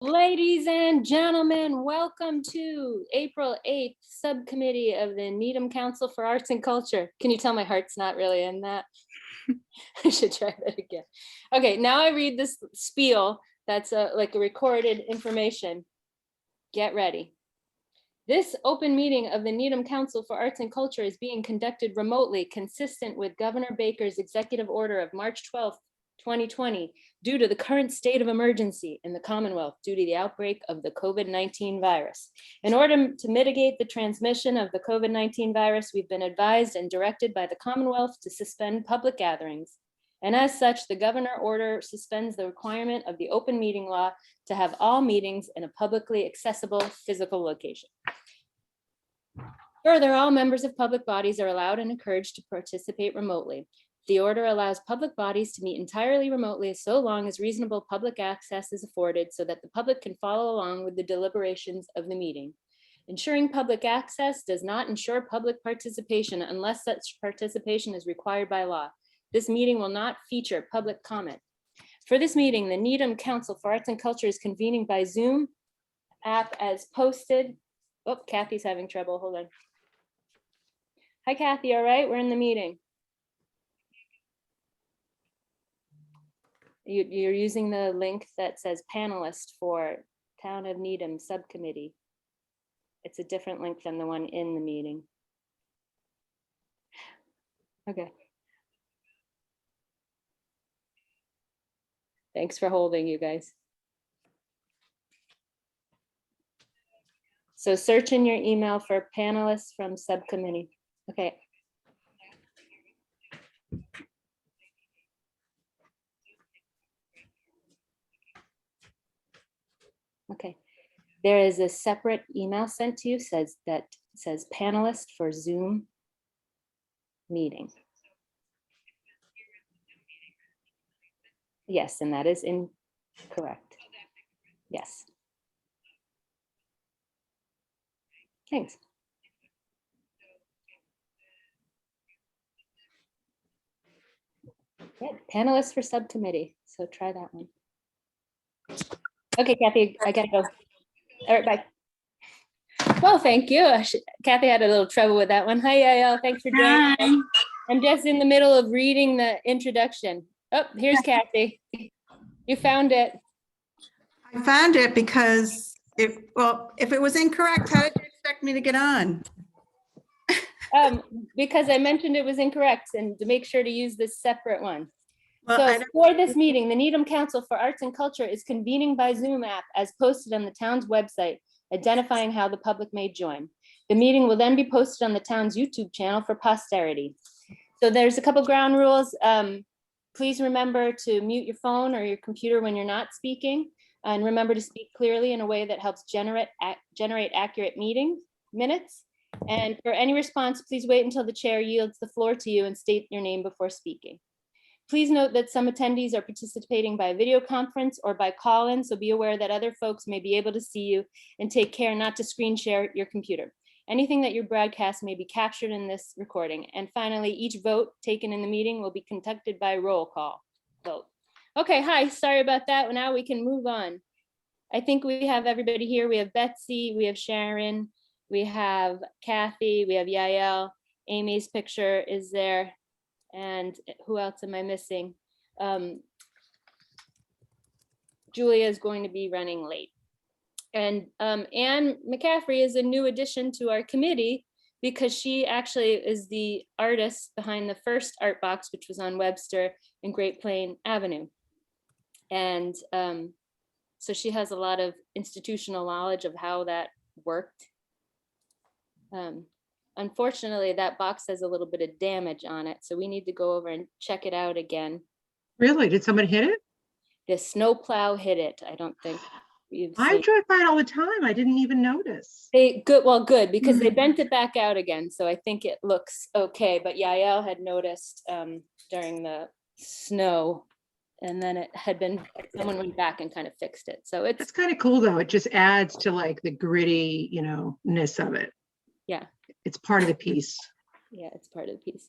Ladies and gentlemen, welcome to April 8th subcommittee of the Needham Council for Arts and Culture. Can you tell my heart's not really in that? I should try that again. Okay, now I read this spiel that's like a recorded information. Get ready. This open meeting of the Needham Council for Arts and Culture is being conducted remotely, consistent with Governor Baker's executive order of March 12th, 2020, due to the current state of emergency in the Commonwealth due to the outbreak of the COVID-19 virus. In order to mitigate the transmission of the COVID-19 virus, we've been advised and directed by the Commonwealth to suspend public gatherings. And as such, the governor order suspends the requirement of the open meeting law to have all meetings in a publicly accessible physical location. Further, all members of public bodies are allowed and encouraged to participate remotely. The order allows public bodies to meet entirely remotely so long as reasonable public access is afforded so that the public can follow along with the deliberations of the meeting. Ensuring public access does not ensure public participation unless such participation is required by law. This meeting will not feature public comment. For this meeting, the Needham Council for Arts and Culture is convening by Zoom app as posted. Oh, Kathy's having trouble, hold on. Hi, Kathy, all right? We're in the meeting. You're using the link that says panelist for Town of Needham subcommittee. It's a different link than the one in the meeting. Okay. Thanks for holding, you guys. So search in your email for panelists from subcommittee. Okay. Okay, there is a separate email sent to you says panelist for Zoom meeting. Yes, and that is incorrect. Yes. Thanks. Yeah, panelists for subcommittee. So try that one. Okay, Kathy, I gotta go. All right, bye. Well, thank you. Kathy had a little trouble with that one. Hi, Yael. Thanks for joining us. I'm just in the middle of reading the introduction. Oh, here's Kathy. You found it. I found it because if it was incorrect, how did you expect me to get on? Because I mentioned it was incorrect and to make sure to use this separate one. Well, So for this meeting, the Needham Council for Arts and Culture is convening by Zoom app as posted on the town's website, identifying how the public may join. The meeting will then be posted on the town's YouTube channel for posterity. So there's a couple ground rules. Please remember to mute your phone or your computer when you're not speaking, and remember to speak clearly in a way that helps generate accurate meeting minutes. And for any response, please wait until the chair yields the floor to you and state your name before speaking. Please note that some attendees are participating by video conference or by call-in, so be aware that other folks may be able to see you, and take care not to screen share your computer. Anything that you broadcast may be captured in this recording. And finally, each vote taken in the meeting will be conducted by roll call vote. Okay, hi, sorry about that. Now we can move on. I think we have everybody here. We have Betsy, we have Sharon, we have Kathy, we have Yael, Amy's picture is there. And who else am I missing? Julia is going to be running late. And Anne McCaffrey is a new addition to our committee because she actually is the artist behind the first art box, which was on Webster and Great Plain Avenue. And so she has a lot of institutional knowledge of how that worked. Unfortunately, that box has a little bit of damage on it, so we need to go over and check it out again. Really? Did somebody hit it? The snowplow hit it. I don't think you've seen. I drive by it all the time. I didn't even notice. Good, because they bent it back out again, so I think it looks okay. But Yael had noticed during the snow, and then it had been, someone went back and kind of fixed it. So it's kind of cool though. It just adds to like the gritty, ness of it. Yeah. It's part of the piece. Yeah, it's part of the piece.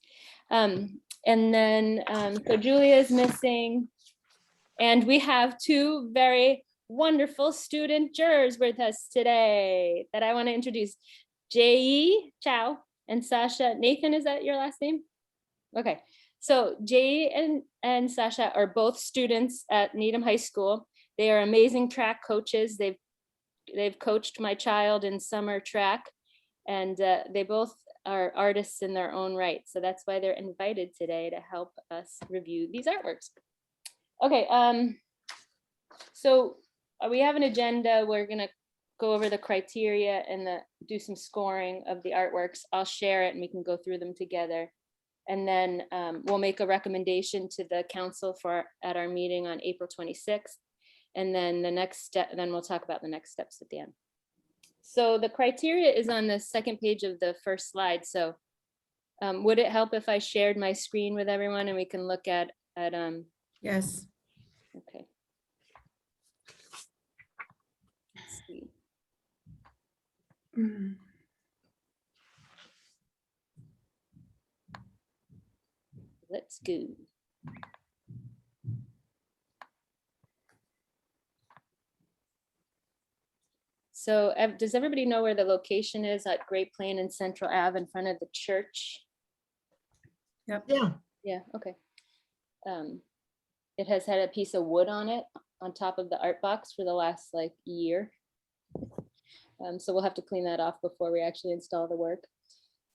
And then, so Julia is missing. And we have two very wonderful student jurors with us today that I want to introduce. Jai Chow and Sasha. Nathan, is that your last name? Okay, so Jai and Sasha are both students at Needham High School. They are amazing track coaches. They've coached my child in summer track, and they both are artists in their own right. So that's why they're invited today to help us review these artworks. Okay, so we have an agenda. We're gonna go over the criteria and do some scoring of the artworks. I'll share it and we can go through them together. And then we'll make a recommendation to the council at our meeting on April 26th. And then the next step, then we'll talk about the next steps at the end. So the criteria is on the second page of the first slide. So would it help if I shared my screen with everyone and we can look at Yes. okay. Let's see. Let's go. So does everybody know where the location is at Great Plain and Central Ave in front of the church? Yep. Yeah. Yeah, okay. It has had a piece of wood on it on top of the art box for the last like year. So we'll have to clean that off before we actually install the work.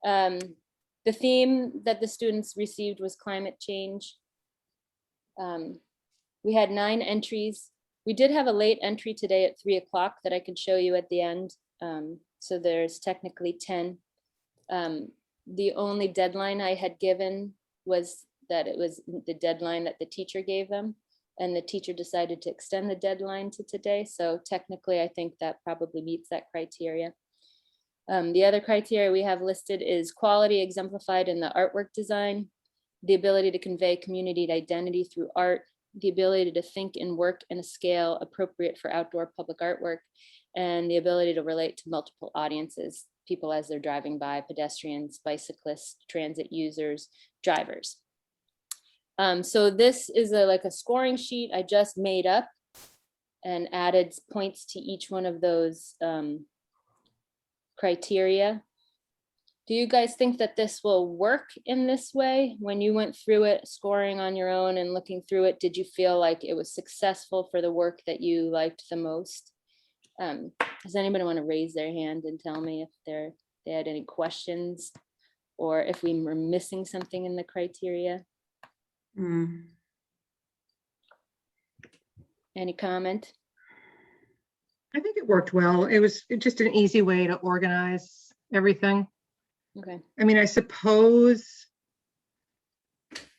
The theme that the students received was climate change. We had 9 entries. We did have a late entry today at 3 o'clock that I could show you at the end. So there's technically 10. The only deadline I had given was that it was the deadline that the teacher gave them. And the teacher decided to extend the deadline to today. So technically, I think that probably meets that criteria. The other criteria we have listed is quality exemplified in the artwork design, the ability to convey community identity through art, the ability to think and work in a scale appropriate for outdoor public artwork, and the ability to relate to multiple audiences, people as they're driving by, pedestrians, bicyclists, transit users, drivers. So this is like a scoring sheet I just made up and added points to each one of those criteria. Do you guys think that this will work in this way? When you went through it, scoring on your own and looking through it, did you feel like it was successful for the work that you liked the most? Does anybody want to raise their hand and tell me if they had any questions or if we were missing something in the criteria? Any comment? I think it worked well. It was just an easy way to organize everything. Okay. I mean, I suppose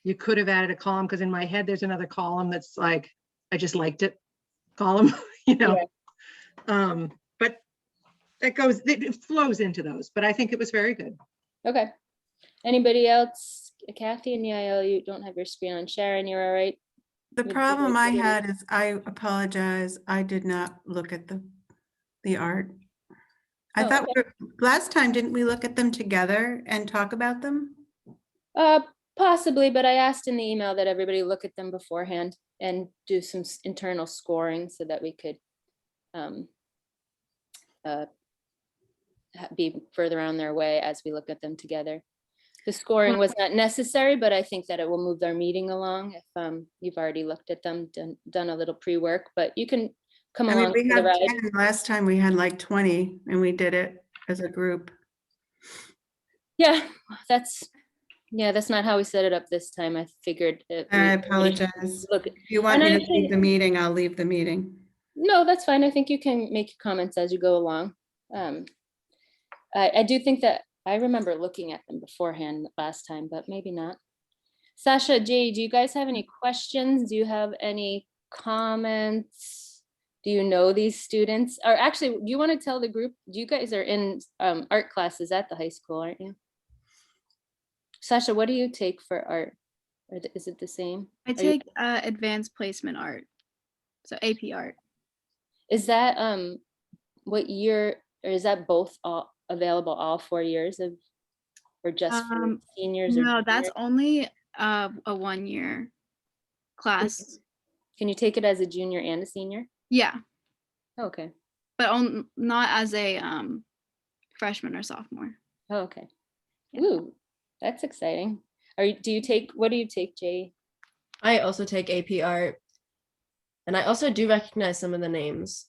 you could have added a column because in my head, there's another column that's like, I just liked it column, you know. Yeah. But it flows into those, but I think it was very good. Okay. Anybody else? Kathy and Yael, you don't have your screen on. Sharon, you're all right? The problem I had is, I apologize, I did not look at the art. I thought last time, didn't we look at them together and talk about them? Possibly, but I asked in the email that everybody look at them beforehand and do some internal scoring so that we could be further on their way as we look at them together. The scoring was not necessary, but I think that it will move our meeting along if you've already looked at them, done a little pre-work, but you can come along we for the had ride. 10. Last time we had like 20 and we did it as a group. Yeah, that's not how we set it up this time. I figured I apologize. Look, if you want me to leave the meeting, I'll leave the meeting. No, that's fine. I think you can make your comments as you go along. I do think that I remember looking at them beforehand last time, but maybe not. Sasha, Jay, do you guys have any questions? Do you have any comments? Do you know these students? Or actually, do you want to tell the group, you guys are in art classes at the high school, aren't you? Sasha, what do you take for art? Or is it the same? I take advanced placement art, so AP art. Is that what year, or is that both available all 4 years of, or just for seniors? No, that's only a 1 year class. Can you take it as a junior and a senior? Yeah. Okay. but not as a freshman or sophomore. Oh, okay. Yeah. Ooh, that's exciting. Do you take, what do you take, Jay? I also take AP art. And I also do recognize some of the names.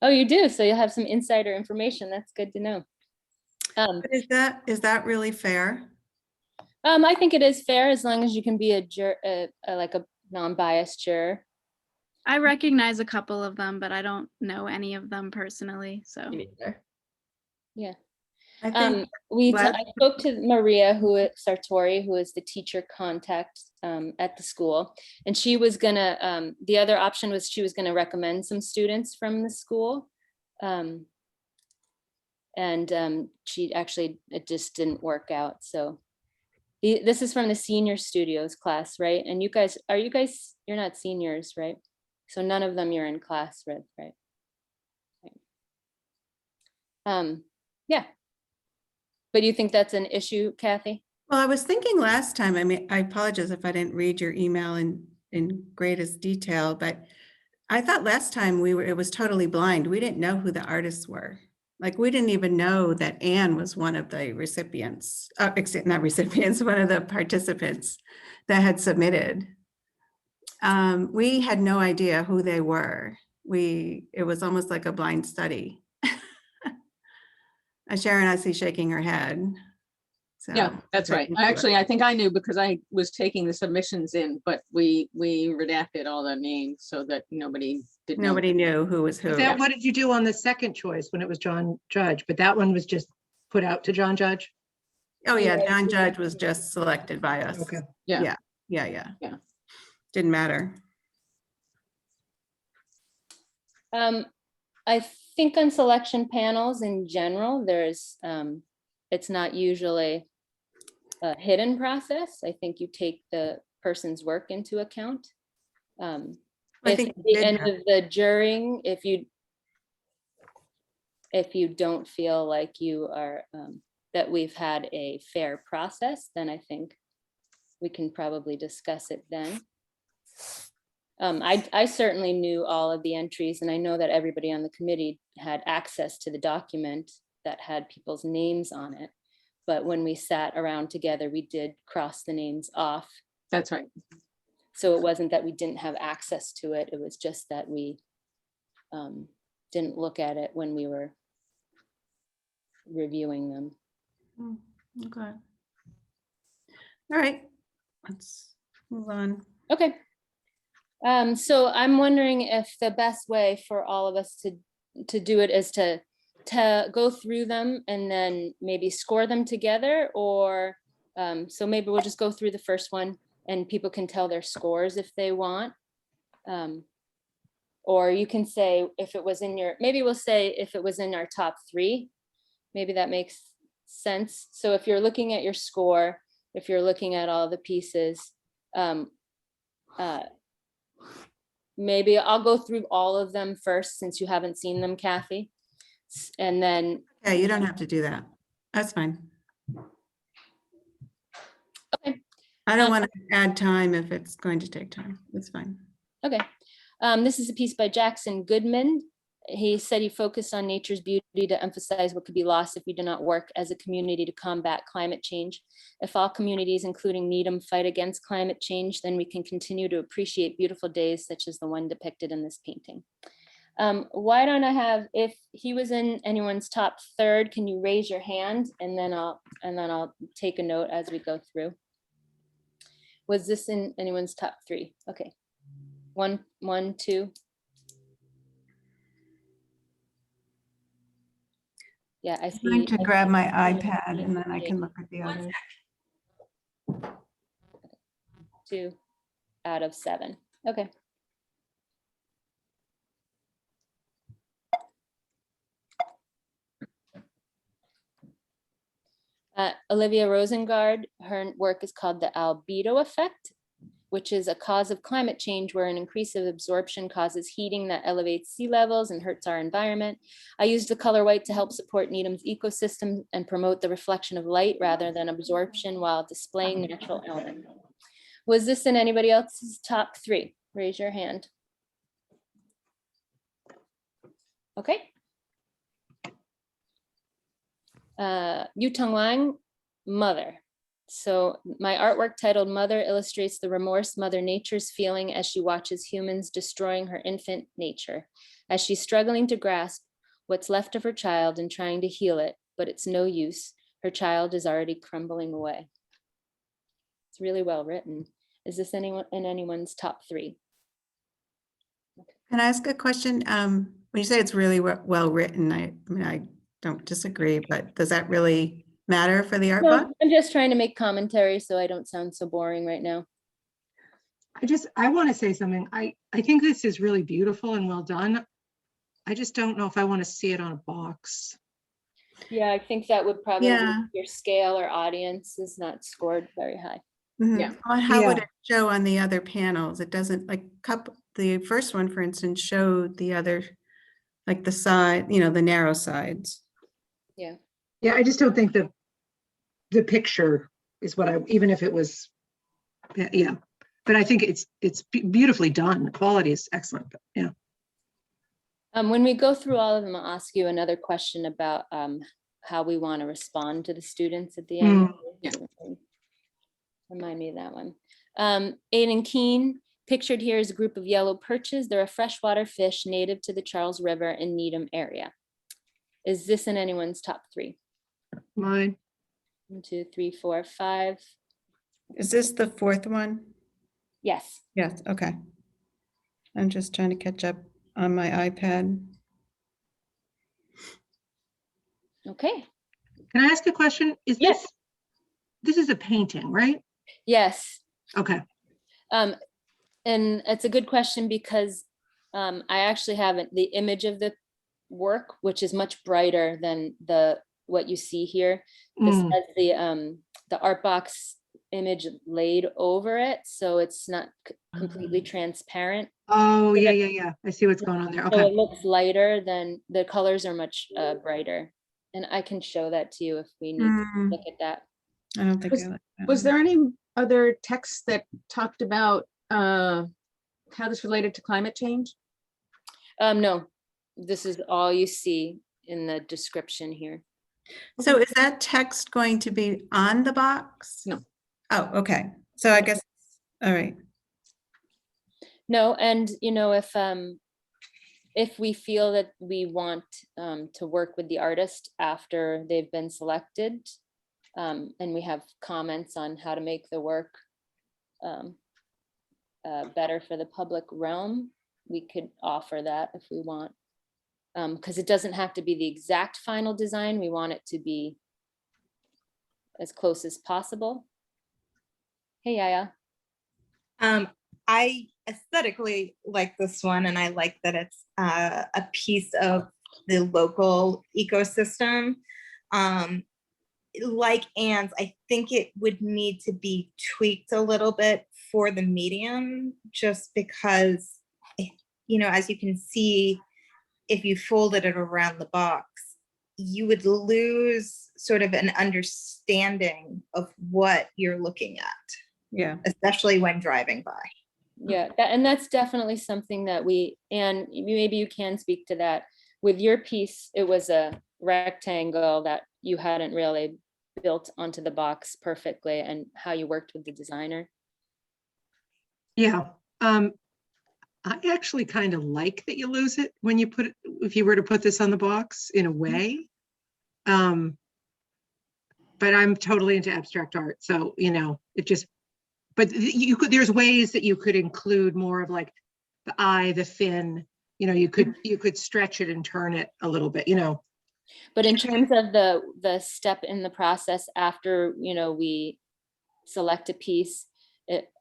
Oh, you do? So you'll have some insider information. That's good to know. But is that really fair? I think it is fair as long as you can be like a non-biased juror. I recognize a couple of them, but I don't know any of them personally. So Me neither. Yeah. I think I spoke to Maria Sartori, who is the teacher contact at the school, and she was gonna, the other option was she was gonna recommend some students from the school. She actually, it just didn't work out. So this is from the senior studios class, right? And you're not seniors, right? So none of them you're in class with, right? Yeah. But you think that's an issue, Kathy? Well, I was thinking last time, I mean, I apologize if I didn't read your email in greatest detail, but I thought last time it was totally blind. We didn't know who the artists were. Like, we didn't even know that Anne was one of the recipients, not recipients, one of the participants that had submitted. We had no idea who they were. It was almost like a blind study. Sharon, I see shaking her head. So Yeah, that's right. I think I knew because I was taking the submissions in, but we redacted all the names so that nobody knew who was who. What did you do on the second choice when it was John Judge? But that one was just put out to John Judge? Oh, yeah, John Judge was just selected by us. Okay. Yeah. Yeah. Didn't matter. I think on selection panels in general, it's not usually a hidden process. I think you take the person's work into account. I If think at the end of the juring, if you don't feel like you are, that we've had a fair process, then I think we can probably discuss it then. I certainly knew all of the entries, and I know that everybody on the committee had access to the document that had people's names on it. But when we sat around together, we did cross the names off. That's right. So it wasn't that we didn't have access to it. It was just that we didn't look at it when we were reviewing them. Okay. All right, let's move on. Okay. So I'm wondering if the best way for all of us to do it is to go through them and then maybe score them together, or so maybe we'll just go through the first one and people can tell their scores if they want. Or you can say if it was in maybe we'll say if it was in our top 3, maybe that makes sense. So if you're looking at your score, if you're looking at all the pieces, maybe I'll go through all of them first since you haven't seen them, Kathy. And then. Yeah, you don't have to do that. That's fine. Okay. I don't want to add time if it's going to take time. It's fine. Okay. This is a piece by Jackson Goodman. He said he focused on nature's beauty to emphasize what could be lost if we do not work as a community to combat climate change. If all communities, including Needham, fight against climate change, then we can continue to appreciate beautiful days such as the one depicted in this painting. Why don't I have, if he was in anyone's top 3rd, can you raise your hand and then I'll take a note as we go through. Was this in anyone's top 3? Okay. 1, 2. Yeah, I see. I'm going to grab my iPad and then I can look at the others. 2 out of 7. Okay. Olivia Rosengard, her work is called The Albedo Effect, which is a cause of climate change where an increase of absorption causes heating that elevates sea levels and hurts our environment. I used the color white to help support Needham's ecosystem and promote the reflection of light rather than absorption while displaying natural elements. Was this in anybody else's top 3? Raise your hand. Okay. Yutong Wang, Mother. So my artwork titled Mother illustrates the remorse Mother Nature's feeling as she watches humans destroying her infant nature, as she's struggling to grasp what's left of her child and trying to heal it, but it's no use. Her child is already crumbling away. It's really well written. Is this anyone in anyone's top 3? Can I ask a question? When you say it's really well written, I mean, I don't disagree, but does that really matter for the art book? No, I'm just trying to make commentary so I don't sound so boring right now. I want to say something. I think this is really beautiful and well done. I just don't know if I want to see it on a box. Yeah, I think that would probably Yeah. your scale or audience is not scored very high. Mhm. Yeah. Well, how would Yeah. it show on the other panels? It doesn't like the first one, for instance, showed the other, like the side, the narrow sides. Yeah. Yeah, I just don't think the picture is what even if it was, yeah. But I think it's beautifully done. The quality is excellent. But yeah. When we go through all of them, I'll ask you another question about how we want to respond to the students at the end. Yeah. Remind me of that one. Aiden Keene, pictured here is a group of yellow perches. They're a freshwater fish native to the Charles River in Needham area. Is this in anyone's top 3? Mine. 1, 2, 3, 4, 5. Is this the 4th one? Yes. Yes, okay. I'm just trying to catch up on my iPad. Okay. Can I ask a question? Is Yes. this is a painting, right? Yes. Okay. And it's a good question because I actually have the image of the work, which is much brighter than what you see here. This Mm. has the art box image laid over it, so it's not completely transparent. Oh, yeah. I see what's going on there. So Okay. it looks lighter than the colors are much brighter. And I can show that to you if we need to look at that. I don't think Was- I like that Was one. there any other text that talked about how this related to climate change? No, this is all you see in the description here. So is that text going to be on the box? No. Oh, okay. So I guess, all right. No, and if we feel that we want to work with the artist after they've been selected, and we have comments on how to make the work better for the public realm, we could offer that if we want. Because it doesn't have to be the exact final design. We want it to be as close as possible. Hey, Yaya. I aesthetically like this one, and I like that it's a piece of the local ecosystem. Like Anne's, I think it would need to be tweaked a little bit for the medium, just because, as you can see, if you folded it around the box, you would lose sort of an understanding of what you're looking at, Yeah. especially when driving by. Yeah, and that's definitely something that and maybe you can speak to that. With your piece, it was a rectangle that you hadn't really built onto the box perfectly, and how you worked with the designer. Yeah. I actually kind of like that you lose it when you put it, if you were to put this on the box in a way. But I'm totally into abstract art. So, it just, but there's ways that you could include more of like the eye, the fin, you could stretch it and turn it a little bit, But in terms of the step in the process after, we select a piece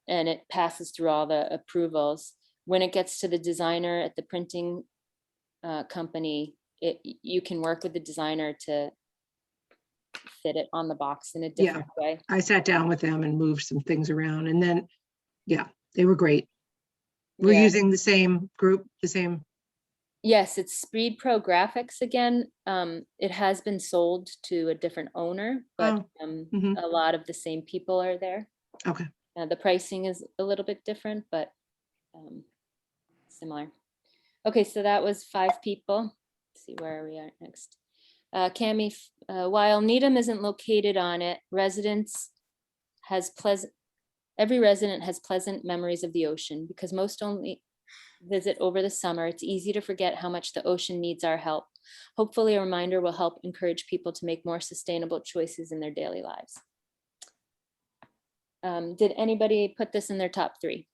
and it passes through all the approvals, when it gets to the designer at the printing company, you can work with the designer to fit it on the box in a different way. I sat down with them and moved some things around, and then, they were great. We're Yeah. using the same group, the same. Yes, it's Speed Pro Graphics again. It has been sold to a different owner, but Mhm. a lot of the same people are there. Okay. The pricing is a little bit different, but similar. Okay, so that was 5 people. see where we are next. Cami, while Needham isn't located on it, every resident has pleasant memories of the ocean because most only visit over the summer. It's easy to forget how much the ocean needs our help. Hopefully a reminder will help encourage people to make more sustainable choices in their daily lives. Did anybody put this in their top 3?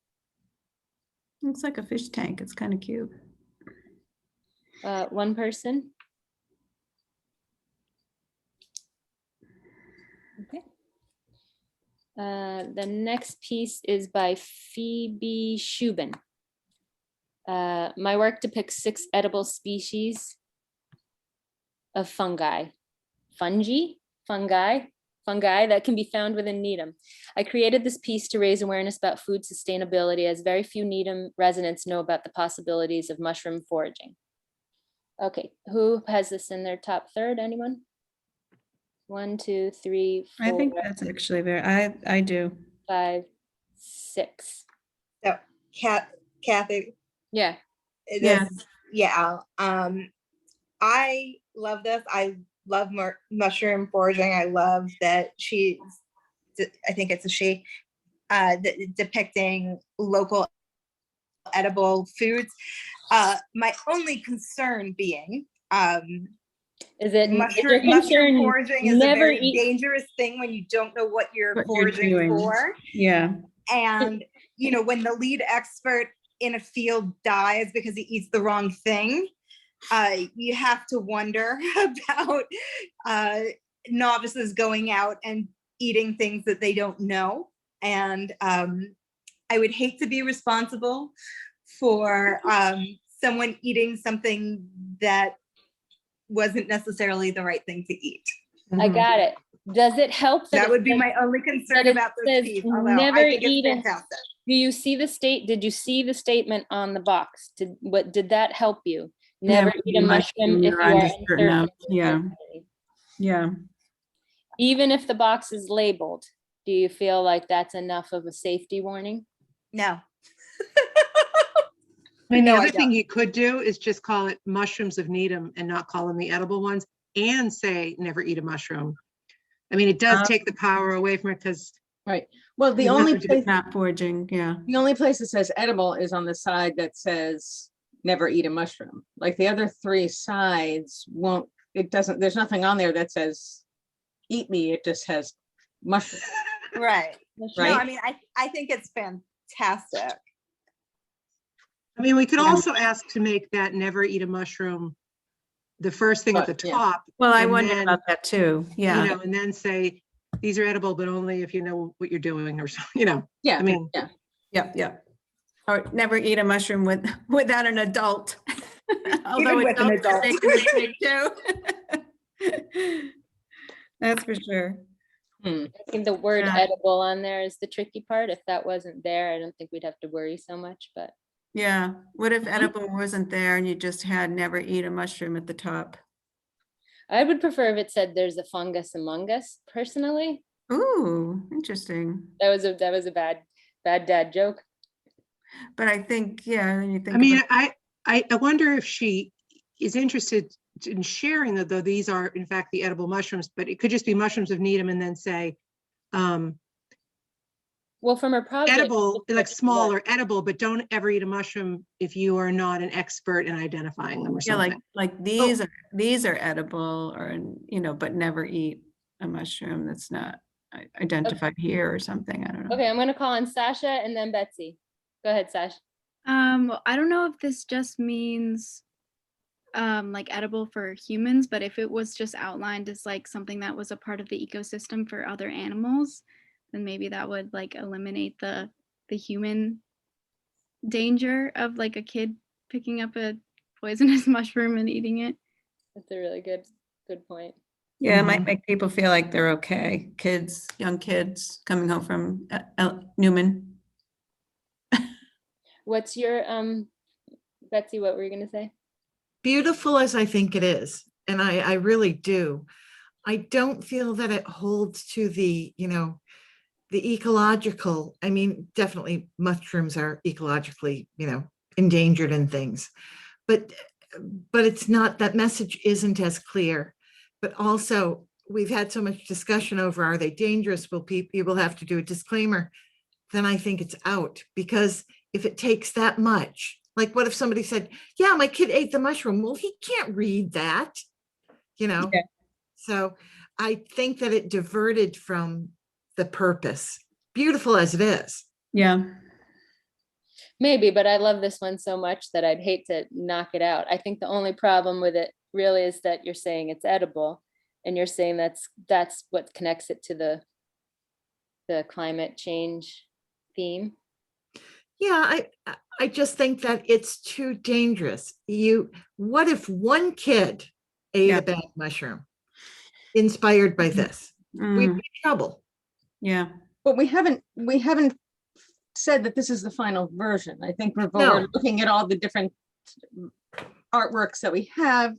Looks like a fish tank. It's kind of cute. One person? Okay. The next piece is by Phoebe Shubin. My work depicts 6 edible species of fungi that can be found within Needham. I created this piece to raise awareness about food sustainability, as very few Needham residents know about the possibilities of mushroom foraging. Okay, who has this in their top 3rd? Anyone? 1, 2, 3, 4. I think that's actually I do. 5, 6. So Kathy, Yeah. Yeah. Yeah. I love this. I love mushroom foraging. I love that I think it's a she, depicting local edible foods. My only concern being, Is it mushroom foraging is a very dangerous thing when you don't know what you're foraging for. Yeah. And, when the lead expert in a field dies because he eats the wrong thing, you have to wonder about novices going out and eating things that they don't know. And I would hate to be responsible for someone eating something that wasn't necessarily the right thing to eat. I got it. Does it help That would be my only concern about this piece, although I think it's fantastic. Do you see did you see the statement on the box? Did that help you? Never eat a mushroom if you are uncertain. Yeah. Yeah. Even if the box is labeled, do you feel like that's enough of a safety warning? No. I mean, the No, I other thing you could do is just call it mushrooms of Needham and not call them the edible ones, and say never eat a mushroom. I mean, it does take the power away from it because Right. Well, the only place not foraging. Yeah. the only place that says edible is on the side that says never eat a mushroom. Like the other 3 sides won't. It doesn't. There's nothing on there that says eat me. It just has mushroom. Right. Right. No, I mean, I think it's fantastic. I mean, we could also ask to make that never eat a mushroom the first thing at the Yeah. top. Well, I and wonder then, about that too. Yeah. and then say, these are edible, but only if you know what you're doing or something, Yeah. I mean, yeah. Yep. Yep. Or never eat a mushroom without an adult. Although with an adults are adult. making a mistake too. That's for sure. I think the word Yeah. edible on there is the tricky part. If that wasn't there, I don't think we'd have to worry so much, but. Yeah. What if edible wasn't there and you just had never eat a mushroom at the top? I would prefer if it said there's a fungus among us, personally. Ooh, interesting. That was a bad dad joke. But I think, yeah, when you think I mean, about- I wonder if she is interested in sharing that, though these are in fact the edible mushrooms, but it could just be mushrooms of Needham and then say Well, from her project. edible, like small or edible, but don't ever eat a mushroom if you are not an expert in identifying them or yeah, something. like these are edible, or but never eat a mushroom that's not identified here or something. I don't know. Okay, I'm gonna call on Sasha and then Betsy. Go ahead, Sasha. Well, I don't know if this just means like edible for humans, but if it was just outlined as like something that was a part of the ecosystem for other animals, then maybe that would like eliminate the human danger of like a kid picking up a poisonous mushroom and eating it. That's a really good point. Yeah, it might make people feel like they're okay. Kids, young kids coming home from Newman. What's your Betsy, what were you gonna say? Beautiful as I think it is, and I really do, I don't feel that it holds to the, the ecological. I mean, definitely mushrooms are ecologically, endangered and things, but but it's not, that message isn't as clear. But also, we've had so much discussion over, are they dangerous? Will people have to do a disclaimer? Then I think it's out, because if it takes that much, like what if somebody said, yeah, my kid ate the mushroom? Well, he can't read that, you know? Yeah. So I think that it diverted from the purpose, beautiful as it is. Yeah. Maybe, but I love this one so much that I'd hate to knock it out. I think the only problem with it really is that you're saying it's edible, and you're saying that's what connects it to the climate change theme. Yeah, I just think that it's too dangerous. What if one kid ate Yeah. a bad mushroom inspired by this? We'd be in trouble. Yeah. But we haven't said that this is the final version. I think we're No. looking at all the different artworks that we have.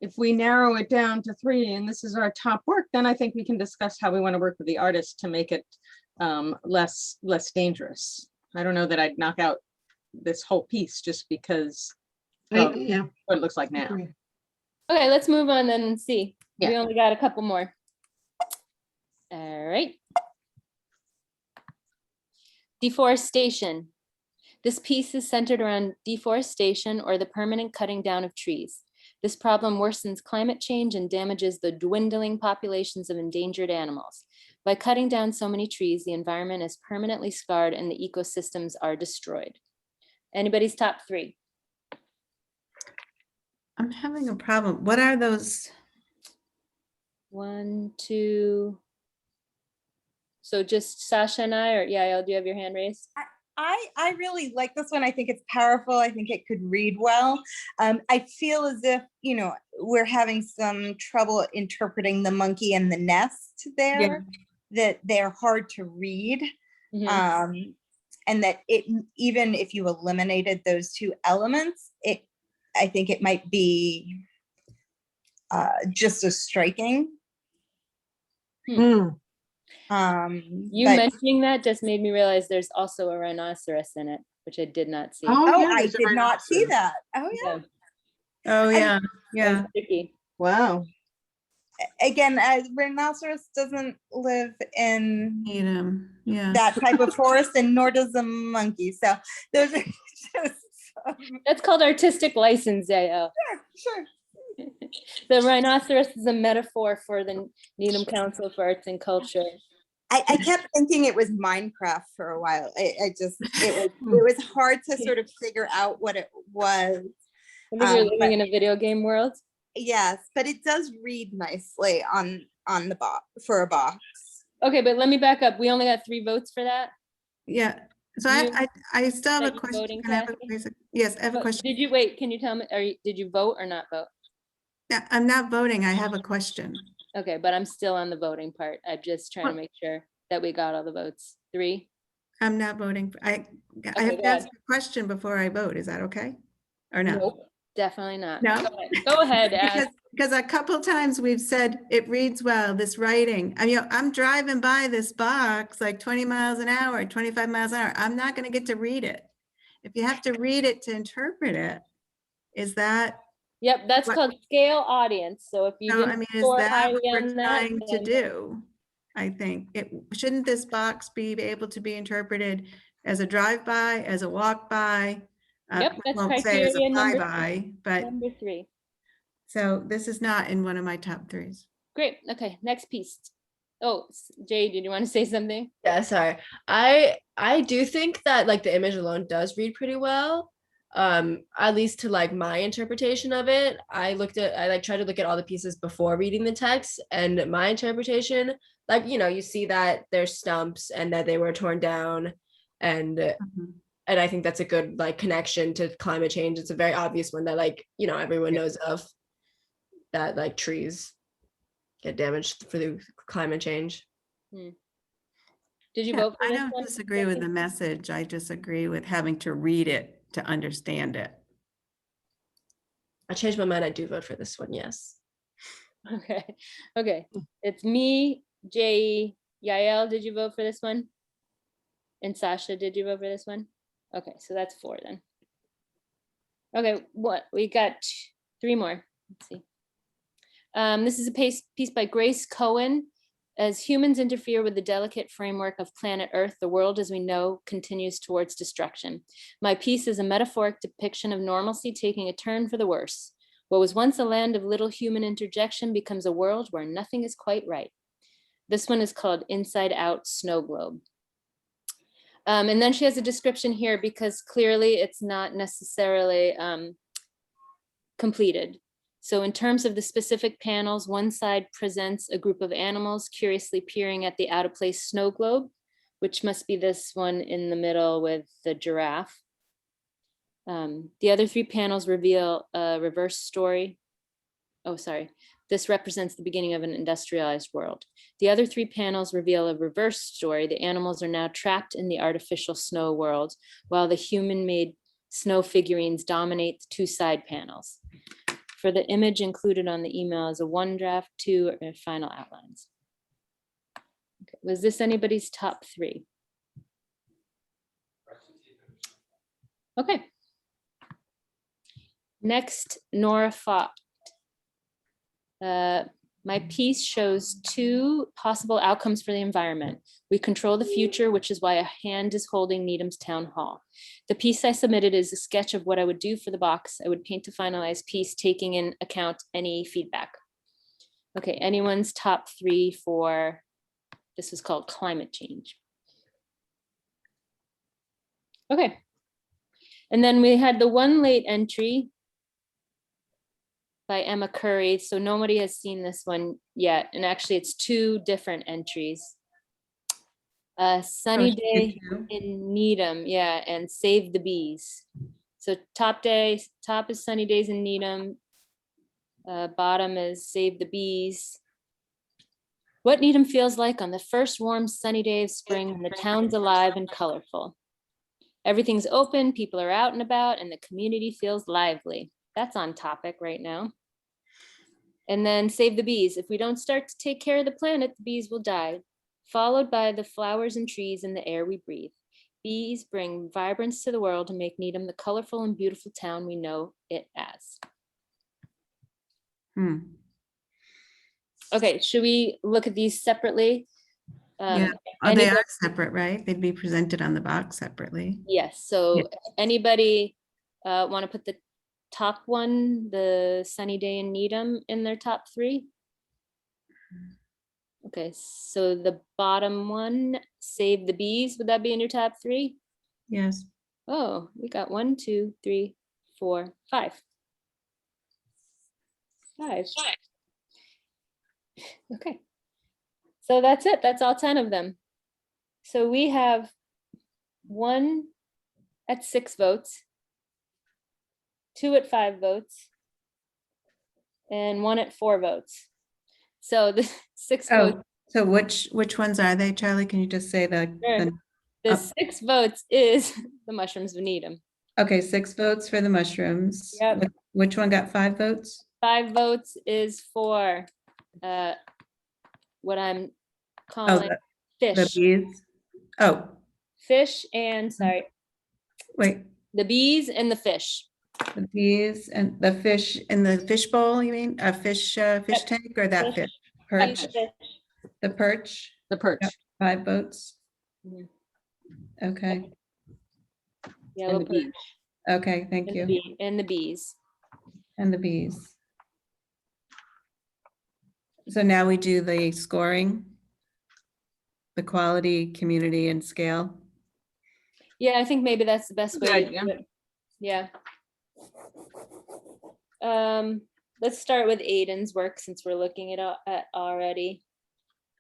If we narrow it down to 3 and this is our top work, then I think we can discuss how we want to work with the artist to make it less dangerous. I don't know that I'd knock out this whole piece just because of Yeah. what it looks like now. agree. Okay, let's move on then and see. We Yeah. only got a couple more. All right. Deforestation. This piece is centered around deforestation, or the permanent cutting down of trees. This problem worsens climate change and damages the dwindling populations of endangered animals. By cutting down so many trees, the environment is permanently scarred and the ecosystems are destroyed. Anybody's top 3? I'm having a problem. What are those? 1, 2. So just Sasha and I, or Yael, do you have your hand raised? I really like this one. I think it's powerful. I think it could read well. I feel as if, we're having some trouble interpreting the monkey and the nest there, that they're hard to read. Mhm. And that even if you eliminated those 2 elements, I think it might be just as striking. Mm. You But- mentioning that just made me realize there's also a rhinoceros in it, which I did not see. Oh, Oh, yeah, I there's a did not see rhinoceros. that. Oh, yeah. Oh, yeah. Yeah. That's tricky. Wow. Again, rhinoceros doesn't live in Needham. Yeah. that type of forest, and nor does a monkey. So those are just That's called artistic license, Yael. sure. The rhinoceros is a metaphor for the Needham Council for Arts and Culture. I kept thinking it was Minecraft for a while. It was hard to sort of figure out what it was. I think you're living in a video game world. Yes, but it does read nicely on the box for a box. Okay, but let me back up. We only got 3 votes for that. Yeah. So You- I still have Are a you question. voting, Can I have Kathy? yes, I have a But question. Did you wait? Can you tell me? Did you vote or not vote? Yeah, I'm not voting. I have a question. Okay, but I'm still on the voting part. I'm just trying to make sure that we got all the votes. 3. I'm not voting. I Okay, have go to ask ahead. a question before I vote. Is that okay? Or no? Nope, definitely not. No? Go ahead, ask. Because a couple times we've said it reads well, this writing. I mean, I'm driving by this box like 20 miles an hour, 25 miles an hour. I'm not going to get to read it. If you have to read it to interpret it, is that, Yep, that's What- called scale audience. So if you so, I didn't mean, is score that highly what we're on that, trying to then- do? I think shouldn't this box be able to be interpreted as a drive-by, as a walk-by? Yep, that's Won't say as a criteria number flyby, but number 3. so this is not in one of my top 3s. Great. Okay, next piece. Oh, Jay, did you want to say something? Yeah, sorry. I do think that like the image alone does read pretty well. At least to like my interpretation of it. I tried to look at all the pieces before reading the text, and my interpretation, like, you see that there's stumps and that they were torn down, and I think that's a good like connection to climate change. It's a very obvious one that like, everyone knows of, that like trees get damaged for the climate change. Did you Yeah, vote for I this don't one? disagree with Becky? the message. I disagree with having to read it to understand it. I changed my mind. I do vote for this one. Yes. Okay, okay. It's me, Jay, Yael, did you vote for this one? And Sasha, did you vote for this one? Okay, so that's 4 then. Okay, what we got Three more. Let's see. This is a piece by Grace Cohen. As humans interfere with the delicate framework of planet Earth, the world as we know continues towards destruction. My piece is a metaphoric depiction of normalcy taking a turn for the worse. What was once a land of little human interjection becomes a world where nothing is quite right. This one is called Inside Out Snow Globe. And then she has a description here because clearly it's not necessarily completed. So in terms of the specific panels, one side presents a group of animals curiously peering at the out of place snow globe, which must be this one in the middle with the giraffe. The other three panels reveal a reverse story. Oh, sorry. This represents the beginning of an industrialized world. The other three panels reveal a reverse story. The animals are now trapped in the artificial snow world, while the human-made snow figurines dominate the two side panels. For the image included on the email is a one draft, two final outlines. Okay. Was this anybody's top three? Okay. Next, Nora Fott. My piece shows two possible outcomes for the environment. We control the future, which is why a hand is holding Needham's town hall. The piece I submitted is a sketch of what I would do for the box. I would paint a finalized piece, taking in account any feedback. Okay, anyone's top three for, this was called climate change. Okay. And then we had the one late entry by Emma Curry. So nobody has seen this one yet. And actually it's two different entries. Sunny Day in Needham, yeah, and Save the Bees. So top is Sunny Days in Needham. Bottom is Save the Bees. What Needham feels like on the first warm sunny day of spring when the town's alive and colorful. Everything's open, people are out and about, and the community feels lively. That's on topic right now. And then Save the Bees. If we don't start to take care of the planet, the bees will die. Followed by the flowers and trees and the air we breathe. Bees bring vibrance to the world and make Needham the colorful and beautiful town we know it as. Okay, should we look at these separately? Yeah, they are separate, right? They'd be presented on the box separately. Yes, so anybody want to put the top one, the Sunny Day in Needham, in their top three? Okay, so the bottom one, Save the Bees, would that be in your top three? Yes. Oh, we got 1, 2, 3, 4, 5. 5. Okay, so that's it. That's all 10 of them. So we have 1 at 6 votes, 2 at 5 votes, and 1 at 4 votes. So the 6 votes. So which ones are they, Charlie? Can you just say Sure. The 6 votes is the mushrooms of Needham. Okay, 6 votes for the mushrooms. Yep. Which one got 5 votes? 5 votes is for what I'm calling The fish. bees. Oh, Fish and, sorry, wait, the bees and the fish. the bees and the fish in the fish bowl, you mean? A fish tank or that Fish. fish? Perch? Fish. The perch? The perch. Yep, 5 votes. Mhm. Okay, Yellow the bees. perch okay, thank and you. and the bees. And the bees. So now we do the scoring, the quality, community, and scale. Yeah, I think maybe that's the best way to Good, do it. Yeah. Let's start with Aiden's work since we're looking at already.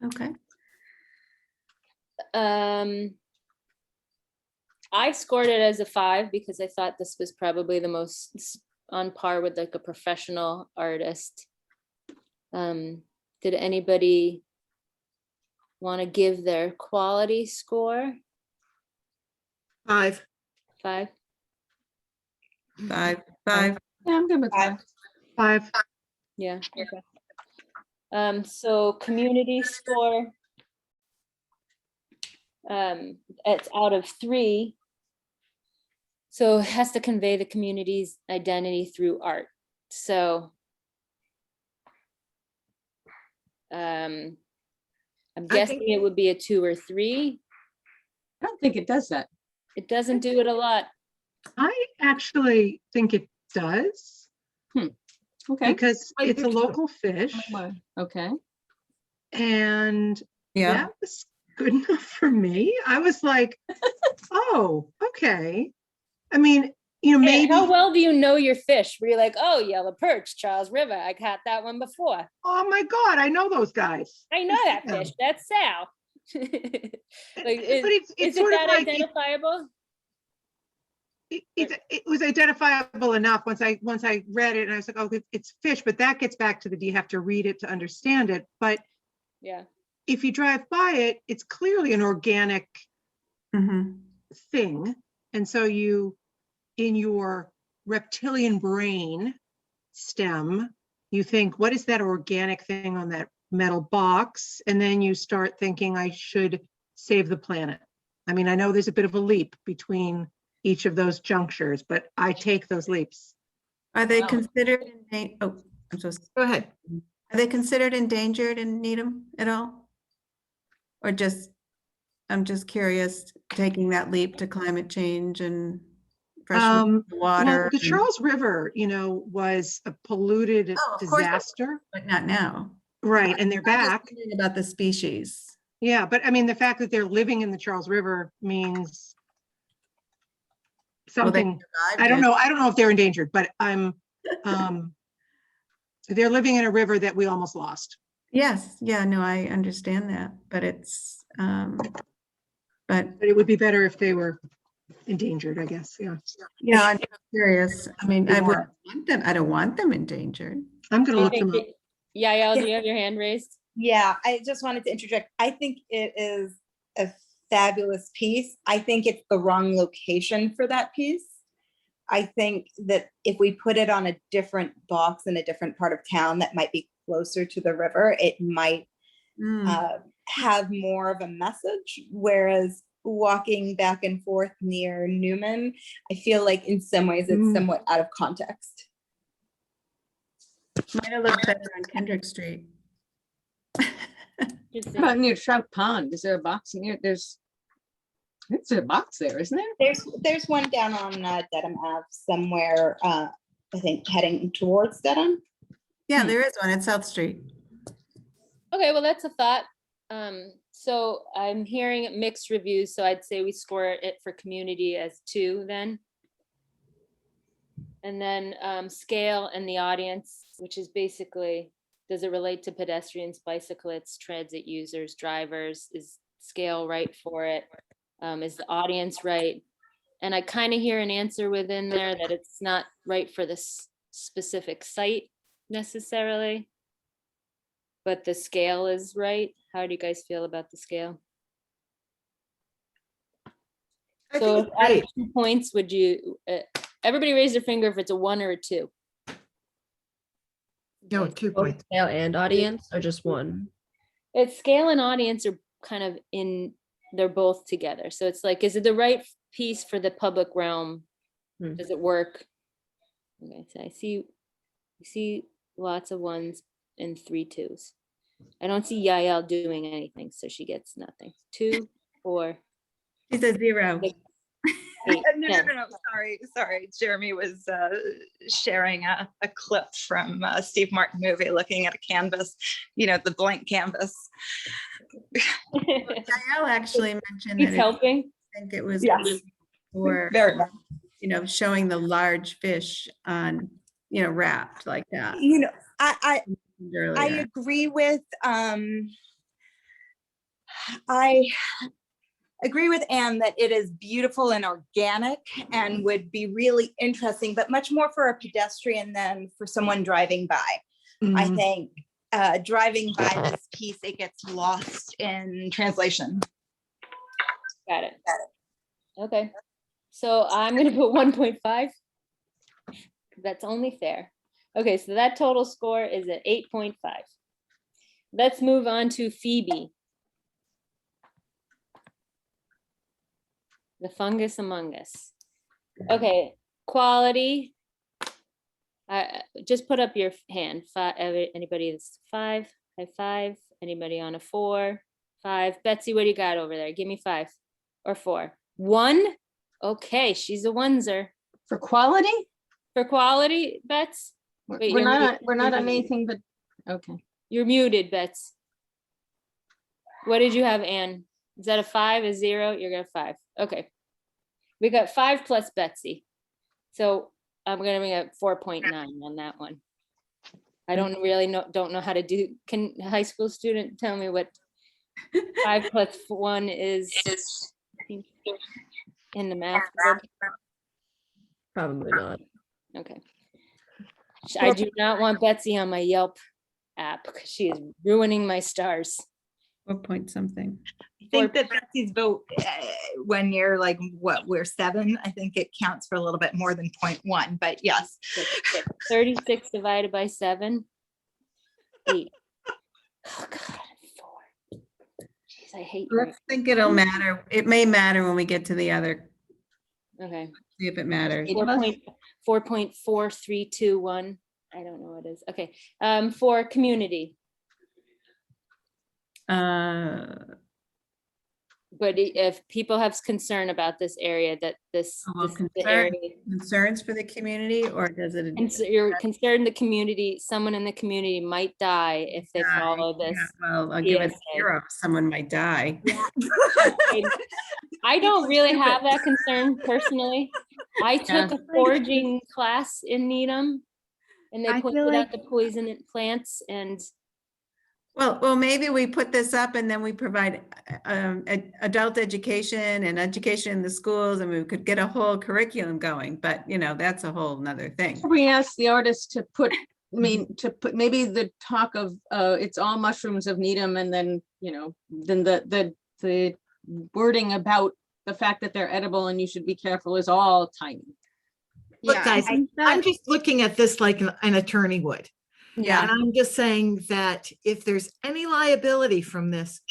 Okay. I scored it as a 5 because I thought this was probably the most on par with like a professional artist. Did anybody want to give their quality score? 5. 5? 5. Yeah, I'm good with that. 5. Yeah. Okay. So community score. It's out of 3. So it has to convey the community's identity through art. So I'm guessing think- it would be a 2 or 3. I don't think it does that. It doesn't do it a lot. I actually think it does Okay. because I it's do a too. local fish Okay. and Yeah, that was good enough for me. I was like, oh, okay. I mean, Hey, maybe, how well do you know your fish? Were you like, oh, yellow perch, Charles River, I caught that one before. oh my God, I know those guys. I know that Yeah. fish, that's Sal. Like, But it's is it sort of that like, identifiable? it was identifiable enough once I read it and I was like, oh, it's fish, but that gets back to do you have to read it to understand it? But Yeah, if you drive by it, it's clearly an organic mhm. thing. And so you, in your reptilian brain stem, you think, what is that organic thing on that metal box? And then you start thinking, I should save the planet. I mean, I know there's a bit of a leap between each of those junctures, but I take those leaps. Are they Wow. considered, oh, I'm so, Go ahead. are they considered endangered in Needham at all? Or just, I'm just curious, taking that leap to climate change and fresh Well, water. the and- Charles River, was a polluted Oh, of course. disaster. But not now. Right, and they're I'm just back. thinking about the species. Yeah, but I mean, the fact that they're living in the Charles River means Well, they something. survived I don't it. know. I don't know if they're endangered, but they're living in a river that we almost lost. Yes, yeah, no, I understand that, but it's, but But it would be better if they were endangered, I guess. Yeah. yeah, I'm just curious. I mean, They I would were. want them, I don't want them endangered. I'm gonna I look think them up. Yael, do you have your hand raised? Yeah, I just wanted to interject. I think it is a fabulous piece. I think it's the wrong location for that piece. I think that if we put it on a different box in a different part of town that might be closer to the river, it might have more of a message. Whereas walking back and forth near Newman, I feel like in some ways it's Mm. somewhat out of context. Might have looked better on Kendrick Street. Just How about near Trout Pond? Is there a box near? There's a box there, isn't there? There's one down on Dedham Ave somewhere, I think heading towards Dedham. Yeah, there is one at South Street. Okay, well, that's a thought. So I'm hearing mixed reviews, so I'd say we score it for community as 2 then. And then scale and the audience, which is basically, does it relate to pedestrians, bicyclists, transit users, drivers? Is scale right for it? Is the audience right? And I kind of hear an answer within there that it's not right for this specific site necessarily. But the scale is right. How do you guys feel about the scale? I So think if it's out of great. 2 points, would you, everybody raise their finger if it's a 1 or a 2. No, 2 Both points. scale and audience, or just one? It's scale and audience are kind of they're both together. So it's like, is it the right piece for the public realm? Hmm. Does it work? Okay, so I see lots of 1s and 3 2s. I don't see Yael doing anything, so she gets nothing. 2, 4, She's a 0. 6, 8, No, 10. no. Sorry. Jeremy was sharing a clip from a Steve Martin movie, looking at a canvas, the blank canvas. Yael actually mentioned He's that helping. I think it was Yes. for, Very much. showing the large fish on, wrapped like that I earlier. agree with I agree with Anne that it is beautiful and organic and would be really interesting, but much more for a pedestrian than for someone driving by. I Mm. think driving by this piece, it gets lost in translation. Got it. Okay. So I'm gonna put 1.5. That's only fair. Okay, so that total score is at 8.5. Let's move on to Phoebe. The fungus among us. Okay, quality. Just put up your hand. Anybody that's 5, high 5. Anybody on a 4, 5. Betsy, what do you got over there? Give me 5 or 4. 1. Okay, she's a oneser. For quality? For quality, Bets? Wait, We're you're not, muted. we're not You're on muted. anything but, okay. You're muted, Bets. What did you have, Ann? Is that a 5, a 0? You're gonna 5. Okay. We got 5 plus Betsy. So I'm gonna bring up 4.9 on that one. I don't really don't know how to do, can a high school student tell me what 5 plus 1 is in the math book? Probably not. Okay. I do not want Betsy on my Yelp app because she is ruining my stars. 4 point something. I think that Betsy's vote, when you're like, what, we're 7, I think it counts for a little bit more than 0.1, but yes. 36 divided by 7. 8. Oh God, 4. Jeez, I hate you. Let's think it'll matter. It may matter when we get to the other, Okay. see if it matters. 4.4321. I don't know what it is. Okay. For community. But if people have concern about this area, that this the area, Concerns for the community, or does it? you're concerned the community, someone in the community might die if they follow this. Yeah, well, I'll give it a PSA. 0. Someone might die. I don't really have that concern personally. I took a foraging class in Needham, and they I feel pointed like- out the poison plants, and Well, maybe we put this up and then we provide adult education and education in the schools, and we could get a whole curriculum going, but you know, that's a whole nother thing. We asked the artist to put, I mean, to put maybe the talk of, it's all mushrooms of Needham, and then, you know, then the wording about the fact that they're edible and you should be careful is all tiny. Look, Yeah, guys, I think I'm that- just looking at this like an attorney would. Yeah. And I'm just saying that if there's any liability from this,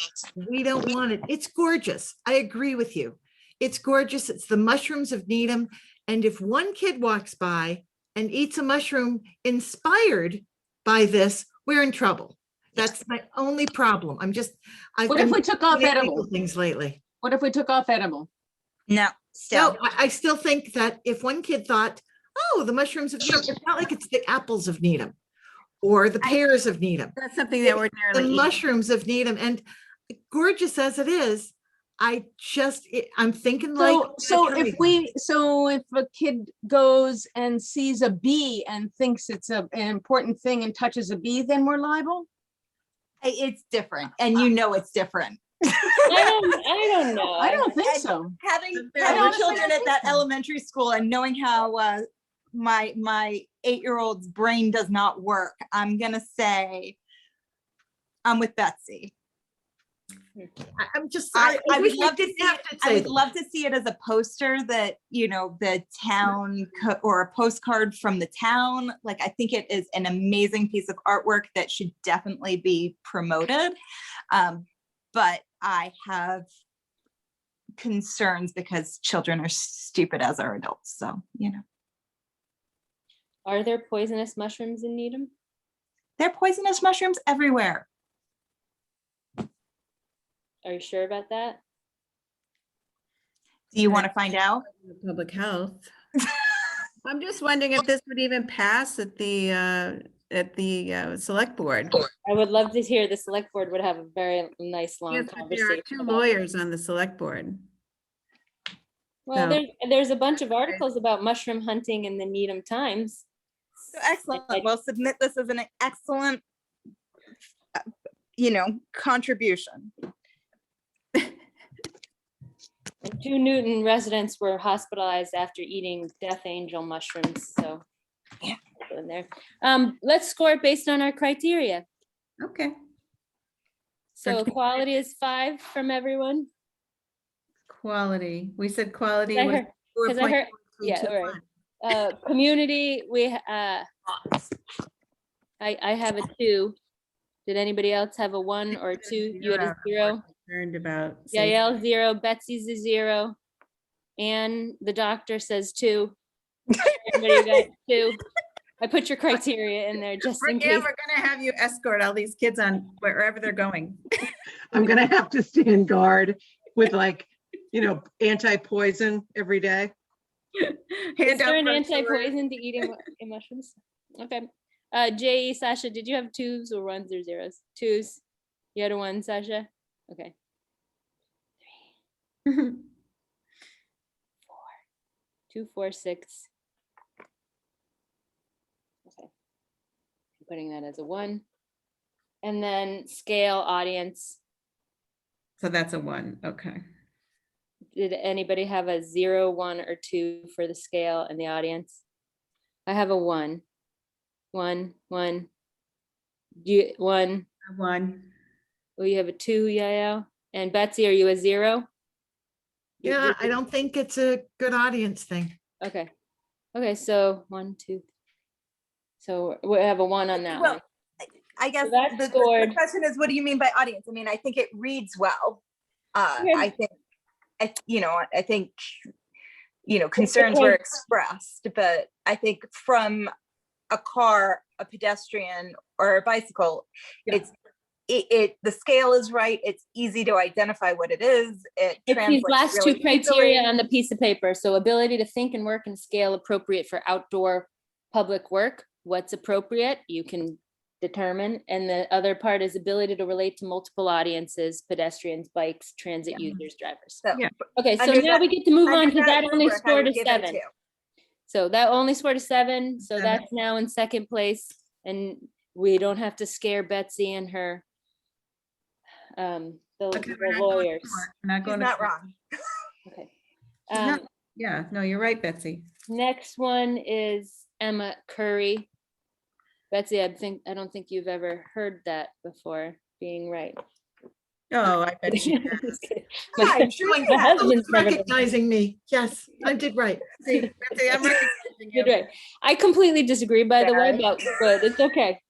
we don't want it. It's gorgeous. I agree with you. It's gorgeous. It's the mushrooms of Needham. And if one kid walks by and eats a mushroom inspired by this, we're in trouble. That's my only problem. I've What if been we took off doing illegal edible? things lately. What if we took off edible? No, No, still. I still think that if one kid thought, oh, the mushrooms of Needham, it's not like it's the apples of Needham or the pears of Needham. That's something that The ordinarily. mushrooms of Needham, and gorgeous as it is, I'm thinking like. So if a kid goes and sees a bee and thinks it's an important thing and touches a bee, then we're liable? It's different, and you know it's different. I don't know. I don't think so. Having honestly, children I at that think so. elementary school and knowing how my 8-year-old's brain does not work, I'm gonna say I'm with Betsy. I'm just. I would wish love to didn't see have it. to I say would that. love to see it as a poster that, you know, the town or a postcard from the town. Like, I think it is an amazing piece of artwork that should definitely be promoted. But I have concerns because children are stupid as are adults. So, you know, Are there poisonous mushrooms in Needham? there are poisonous mushrooms everywhere. Are you sure about that? Do you want to find out? Public health. I'm just wondering if this would even pass at the select board. I would love to hear the select board would have a very nice long Yes, but there conversation. are 2 about it. lawyers on the select board. Well, So- there's a bunch of articles about mushroom hunting in the Needham Times. So excellent. We'll submit this as an excellent, contribution. 2 Newton residents were hospitalized after eating Death Angel mushrooms, so. Yeah. In there. Let's score it based on our criteria. Okay. So Okay. quality is 5 from everyone. Quality. We said quality I was heard- 'cause I heard- yeah, right. Community, I have a 2. Did anybody else have a 1 or 2? You had a 0? Concerned about. Yael 0, Betsy's a 0. And the doctor says 2. Everybody got 2. I put your criteria in there just in Yeah, case. we're gonna have you escort all these kids on wherever they're going. I'm gonna have to stand guard with like, anti-poison every day. Is there an brochures. anti-poison to eating mushrooms? Okay. J.E. Sasha, did you have twos or ones or zeros? Twos. You had a one, Sasha? Okay. 2, 4, 6. Okay. I'm putting that as a 1. And then scale audience. So that's a 1, okay. Did anybody have a 0, 1, or 2 for the scale in the audience? I have a 1. 1, 1. You 1. 1. Oh, you have a 2, Yael. And Betsy, are you a 0? Yeah, I don't think it's a good audience thing. Okay. Okay, so 1, 2. So we have a 1 on that Well, one. I guess that's the scored. question is, what do you mean by audience? I mean, I think it reads well. Okay. I think, concerns were expressed, but I think from a car, a pedestrian, or a bicycle, Yeah. the scale is right. It's easy to identify what it is. It It's these translates last really two criteria easily. on the piece of paper. So ability to think and work and scale appropriate for outdoor public work. What's appropriate, you can determine. And the other part is ability to relate to multiple audiences, pedestrians, bikes, transit users, drivers. So, Yeah. Okay, so under now that- we get to move on under because that only rubric, I scored would a give it a 7. 2. So that only scored a 7. So 7. that's now in second place. And we don't have to scare Betsy and her Okay, the we're not going to lawyers. court. We're not He's going to not court. wrong. Okay. She's not- Yeah, no, you're right, Betsy. Next one is Emma Curry. Betsy, I don't think you've ever heard that before, being right. Oh, I bet she Just kidding. Yeah, I'm sure she has. husband's never been- Recognizing me. Yes, I did right. See, Betsy, I'm recognizing you. Good, right. I completely disagree, by the way, Sorry. but it's okay.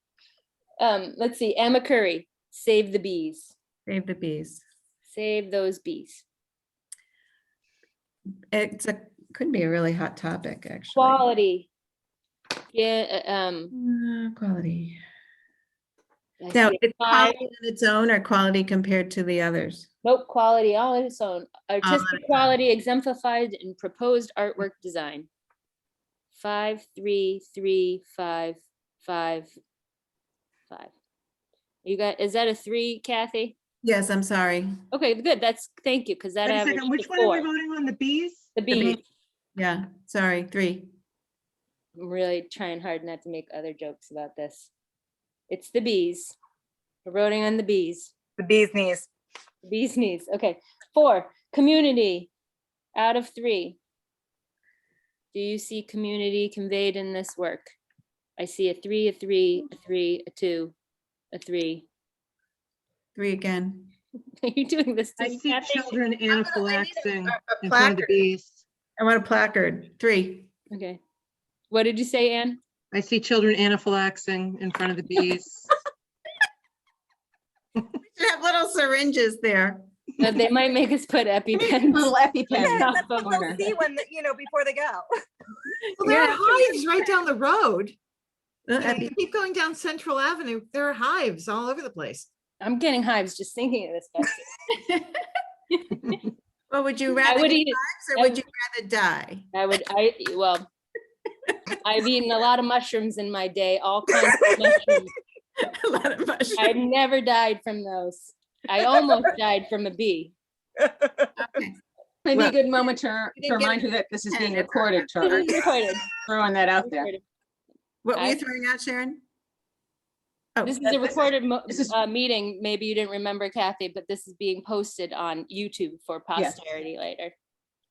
Let's see, Emma Curry, save the bees. Save the bees. Save those bees. Could be a really hot topic, actually. Quality. Yeah, Quality. I Now, see it's 5. quality on its own or quality compared to the others? Nope, quality all on its own. Artistic its own. quality exemplified in proposed artwork design. 5, 3, 3, 5, 5, 5. You got, is that a 3, Kathy? Yes, I'm sorry. Okay, good. Thank you, because that Wait a average second, which is one are we 4. voting on? The bees? The bees. Yeah, sorry, 3. I'm really trying hard not to make other jokes about this. It's the bees. We're voting on the bees. The bee's knees. Bees knees. Okay. 4, community. Out of 3. Do you see community conveyed in this work? I see a 3, a 3, a 3, a 2, a 3. 3 again. Are you doing this to I me, see Kathy? children anaphylaxing a in front of the placard. bees. I want a placard. 3. Okay. What did you say, Anne? I see children anaphylaxing in front of the bees. We should have little syringes there. They might make us put EpiPens. Little EpiPen. Yeah, top that's what corner. they'll see when, before they go. Well, there Yeah. are hives right down the road. Uh, You know, Epi- you keep going down Central Avenue, there are hives all over the place. I'm getting hives just thinking of this. Betsy. Well, would you rather would get eat- hives or would you rather die? Well, I've eaten a lot of mushrooms in my day, all kinds of mushrooms. A lot of mushrooms. I've never died from those. I almost died from a bee. Okay. Maybe Well, a good moment to you didn't get remind you that this is being pen. recorded, This Charlie. is recorded. Throwing that out there. Recorded. What were I- you throwing out, Sharon? Oh, This is a recorded this is- meeting. Maybe you didn't remember, Kathy, but this is being posted on YouTube for Yes. posterity later.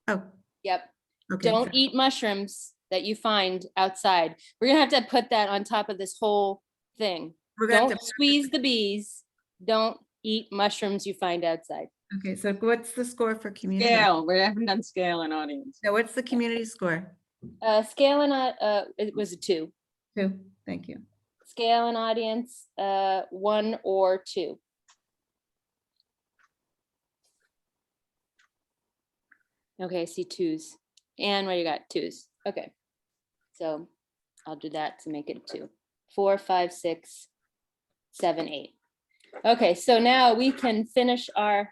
oh, Yep. okay. Don't eat mushrooms that you find outside. We're gonna have to put that on top of this whole thing. We're gonna have Don't to- squeeze the bees. Don't eat mushrooms you find outside. Okay, so what's the score for community? Scale, we haven't done scale and audience. So what's the community score? Scale and it was a 2. 2, thank you. Scale and audience, 1 or 2. Okay, I see 2s. And what do you got? 2s. Okay. So I'll do that to make it 2, 4, 5, 6, 7, 8. Okay, so now we can finish our,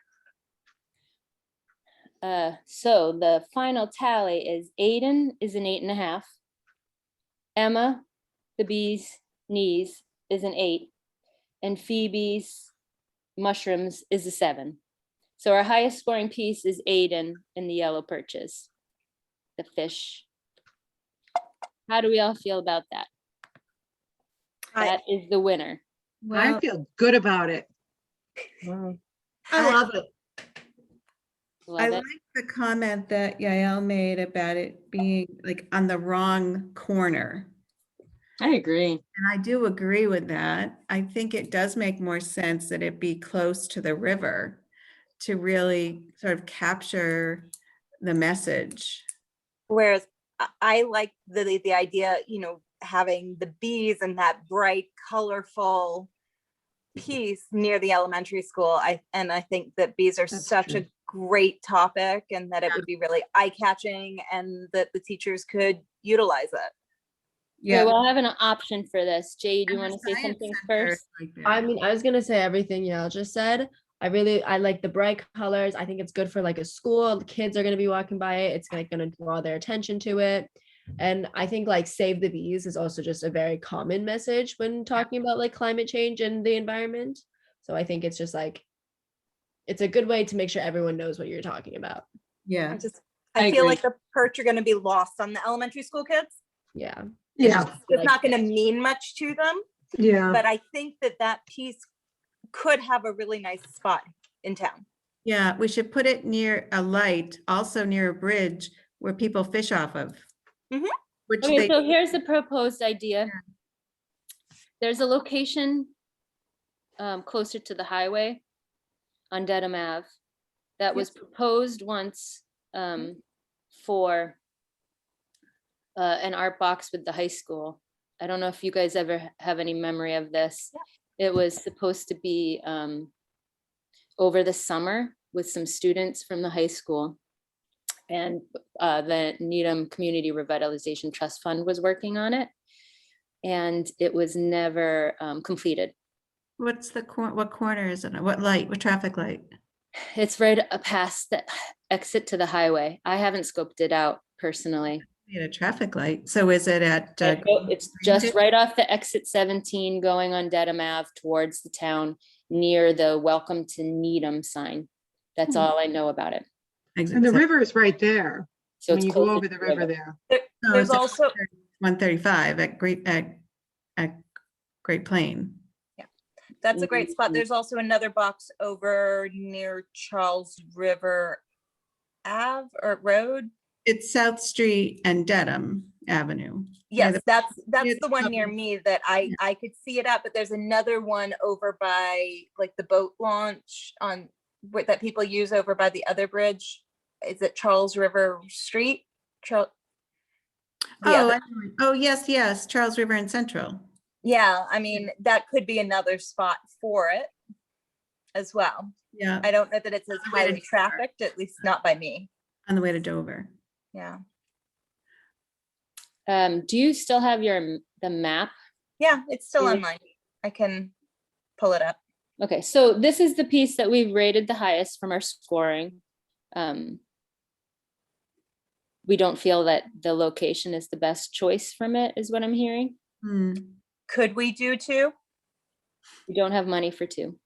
so the final tally is Aiden is an 8.5. Emma, the bee's knees, is an 8. And Phoebe's mushrooms is a 7. So our highest scoring piece is Aiden in the yellow perches, the fish. How do we all feel about that? That is the winner. I feel good about it. I love it. Love I it. like the comment that Yael made about it being like on the wrong corner. I agree. And I do agree with that. I think it does make more sense that it be close to the river to really sort of capture the message. Whereas I like the idea, having the bees and that bright, colorful piece near the elementary school. I think that bees are That's such true. a great topic, and that it would be really eye-catching, and that the teachers could utilize it. Yeah, we'll have an option for this. Jay, do you And want to the say science something center first? is right there. I mean, I was gonna say everything y'all just said. I like the bright colors. I think it's good for like a school. The kids are gonna be walking by it. It's like gonna draw their attention to it. And I think like save the bees is also just a very common message when talking about like climate change and the environment. So I think it's just like, it's a good way to make sure everyone knows what you're talking about. Yeah. I I feel agree. like the perch are going to be lost on the elementary school kids. Yeah. Yeah, It's not going to mean much to them, yeah. but I think that piece could have a really nice spot in town. Yeah, we should put it near a light, also near a bridge where people fish off of. Mhm. Which Okay, they, so here's the proposed idea. There's a location closer to the highway on Dedham Ave that was proposed once for an art box with the high school. I don't know if you guys ever have any memory of this. It was supposed to be over the summer with some students from the high school. And the Needham Community Revitalization Trust Fund was working on it. And it was never completed. what's the what corner is it? What light? What traffic light? It's right past the exit to the highway. I haven't scoped it out personally. At a traffic light. So is it at? It's just right off the exit 17 going on Dedham Ave towards the town near the Welcome to Needham sign. That's all I know about it. And the river is right there. So When it's you go closer over to the river there. There's also 135 at Great Plain. that's a great spot. There's also another box over near Charles River Ave or Road. It's South Street and Dedham Avenue. Yes, the- that's it's the one near public. me that I could see it at, but there's another one over by like the boat launch on that people use over by the other bridge. Is it Charles River Street? Oh, yes, Charles River and Central. Yeah, I mean, that could be another spot for it as well. Yeah, I don't know that it's as way to highly Dover. trafficked, at least not by me. on the way to Dover. Yeah. Do you still have the map? Yeah, it's still Yeah. online. I can pull it up. Okay, so this is the piece that we've rated the highest from our scoring. We don't feel that the location is the best choice from it, is what I'm hearing. Could we do 2? We don't have money for 2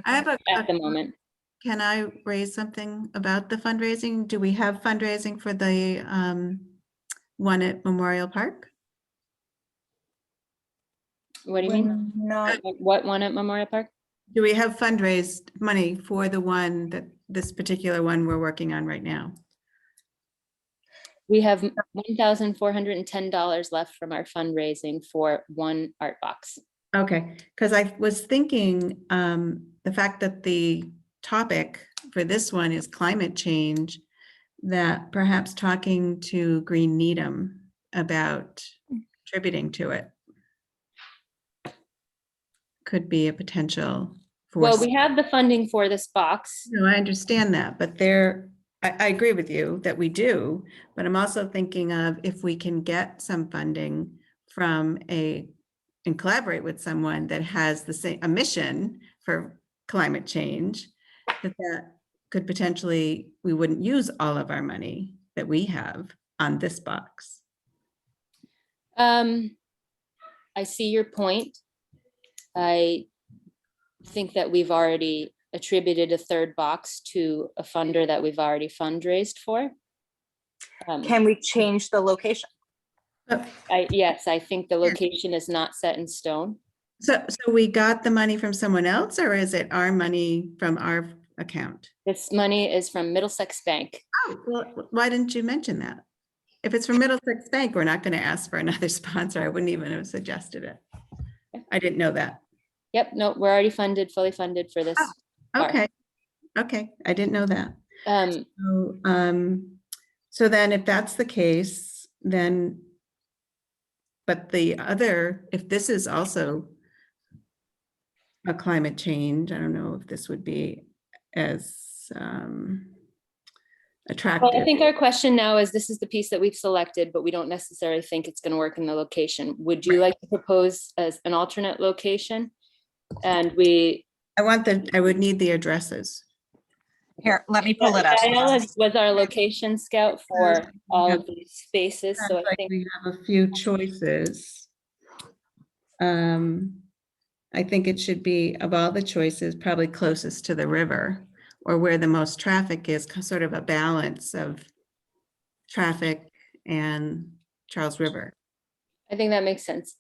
I have at the moment. Can I raise something about the fundraising? Do we have fundraising for the one at Memorial Park? What do you mean? Not What one at Memorial Park? Do we have fundraised money for the one this particular one we're working on right now? We have $1,410 left from our fundraising for one art box. Okay, because I was thinking the fact that the topic for this one is climate change, that perhaps talking to Green Needham about contributing to it could be a potential for. Well, we have the funding for this box. No, I understand that, but I agree with you that we do, but I'm also thinking of if we can get some funding from and collaborate with someone that has the same, a mission for climate change, that could potentially, we wouldn't use all of our money that we have on this box. I see your point. I think that we've already attributed a third box to a funder that we've already fundraised for. Can we change the location? Yes, I think the location is not set in stone. So we got the money from someone else, or is it our money from our account? This money is from Middlesex Bank. Oh, well, why didn't you mention that? If it's from Middlesex Bank, we're not going to ask for another sponsor. I wouldn't even have suggested it. I didn't know that. Yep, no, we're already funded, fully funded for this. part. Okay. Okay, I didn't know that. Um, So then if that's the case, then, but the other, if this is also a climate change, I don't know if this would be as attractive. Well, I think our question now is, this is the piece that we've selected, but we don't necessarily think it's going to work in the location. Would you like to propose as an alternate location? And I would need the addresses. Here, let me pull it up. Diana was our location scout for all of these spaces, so Sounds I like think we have a few choices. I think it should be, of all the choices, probably closest to the river, or where the most traffic is, sort of a balance of traffic and Charles River. I think that makes sense.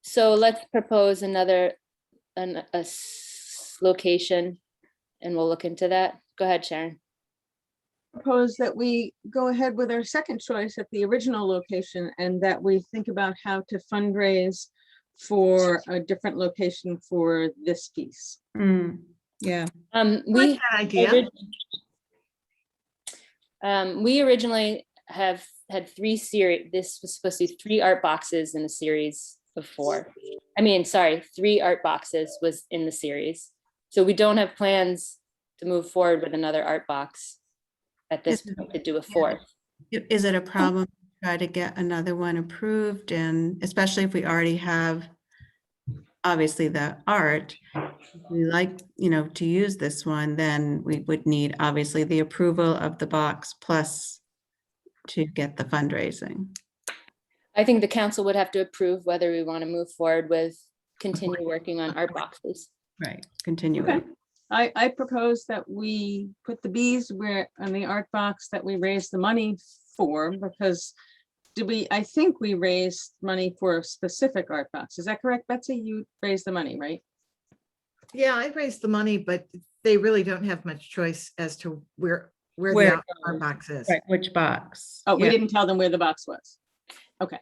So let's propose another location, and we'll look into that. Go ahead, Sharon. Propose that we go ahead with our second choice at the original location, and that we think about how to fundraise for a different location for this piece. Yeah. I like that idea. We originally have had 3 series. This was supposed to be 3 art boxes in a series of 4. I mean, sorry, 3 art boxes was in the series. So we don't have plans to move forward with another art box at this point to do a 4th. Is it a problem to try to get another one approved? And especially if we already have, obviously, the art, if we like, to use this one, then we would need, obviously, the approval of the box plus to get the fundraising. I think the council would have to approve whether we want to move forward with continue working on art boxes. Right, continuing. Okay. I propose that we put the bees where on the art box that we raised the money for, because I think we raised money for a specific art box. Is that correct, Betsy? You raised the money, right? Yeah, I raised the money, but they really don't have much choice as to where Where the it art box is. Right, which box? Oh, we Yeah. didn't tell them where the box was. Okay.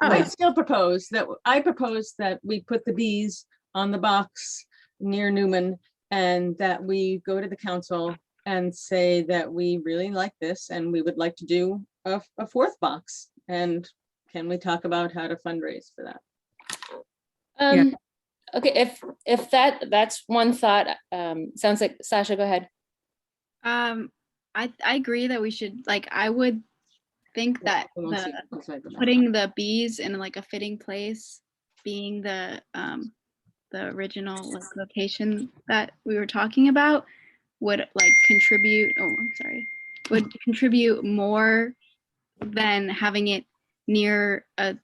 Oh. I still propose that we put the bees on the box near Newman, and that we go to the council and say that we really like this and we would like to do a 4th box. And can we talk about how to fundraise for that? Okay, if that's one thought. Sounds like, Sasha, go ahead. I agree that we should, I would think that putting the bees in like a fitting place, being the original location that we were talking about, would contribute. Oh, I'm sorry. Would contribute more than having it near a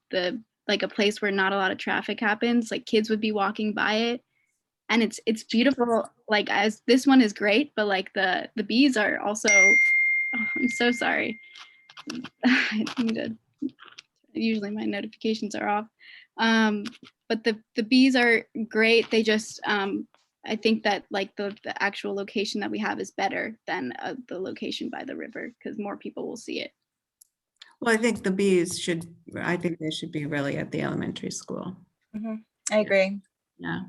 place where not a lot of traffic happens. Like, kids would be walking by it, and it's beautiful. As this one is great, but the bees are also. Oh, I'm so sorry. I need to. Usually my notifications are off. But the bees are great. They just I think that the actual location that we have is better than the location by the river, because more people will see it. Well, I think the bees I think they should be really at the elementary school. I agree. Yeah.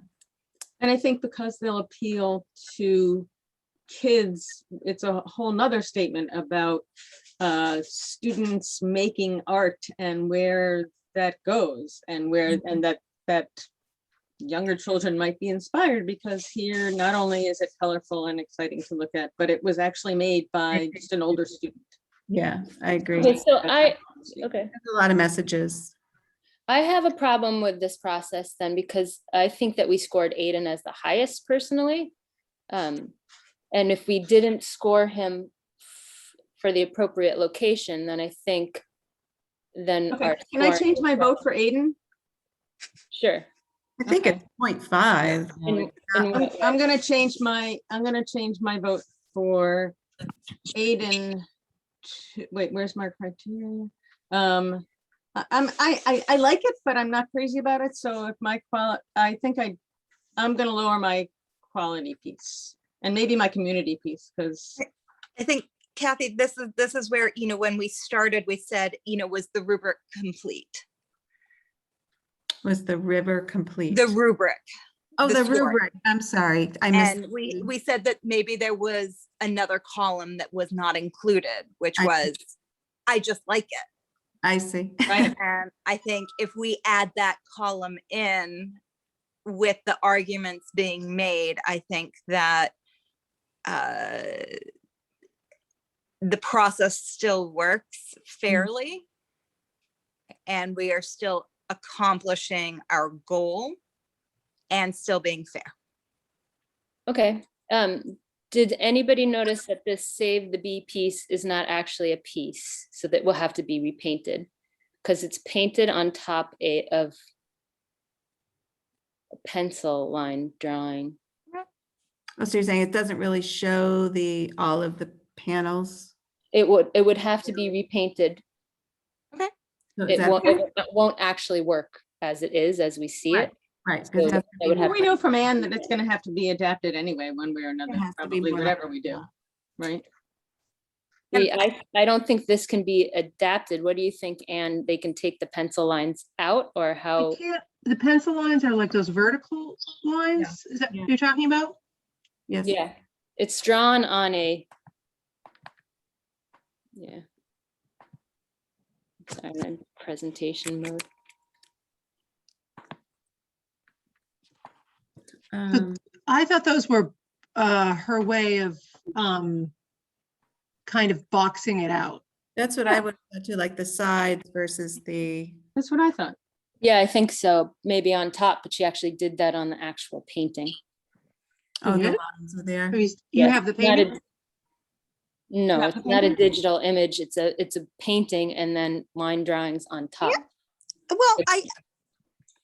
And I think because they'll appeal to kids, it's a whole nother statement about students making art and where that goes, and where and that younger children might be inspired, because here not only is it colorful and exciting to look at, but it was actually made by just an older student. Yeah, I agree. Okay, so Okay. There's a lot of messages. I have a problem with this process then, because I think that we scored Aiden as the highest personally. And if we didn't score him for the appropriate location, then I think then Okay, our can I scoring- change my vote for Aiden? Sure. I think Okay. it's 0.5. In I'm what way? I'm gonna change my vote for Aiden. Wait, where's my criteria? I like it, but I'm not crazy about it. So if I think I'm gonna lower my quality piece and maybe my community piece, because I think, Kathy, this is where, when we started, we said, was the rubric complete? Was the river complete? The rubric. Oh, the the score. rubric. I'm sorry. I missed. And we said that maybe there was another column that was not included, which I see. was, I just like it. I see. Right. And I think if we add that column in with the arguments being made, I think that the process still works fairly. And we are still accomplishing our goal and still being fair. Okay. Did anybody notice that this save the bee piece is not actually a piece, so that will have to be repainted? Because it's painted on top of a pencil line drawing. Oh, so you're saying it doesn't really show all of the panels? It would have to be repainted. So is It that- won't actually work as it is, as we see it. Right. So that would have we know from Anne that it's gonna have to be adapted anyway, one way or another, has to be probably more whatever like we do, that. right? I don't think this can be adapted. What do you think, Anne? They can take the pencil lines out, or how? The pencil lines are like those vertical lines, is that Yeah. what you're talking about? Yes. Yeah, it's drawn on a. Yeah. Sorry, I'm in presentation mode. I thought those were her way of kind of boxing it out. That's what I would do, like the sides versus the. That's what I thought. Yeah, I think so. Maybe on top, but she actually did that on the actual painting. Oh, the Yeah. lines are there. You Yeah, have the it's not a- painting? No, Not it's the not a painting? digital image. It's a painting and then line drawings on top. Well,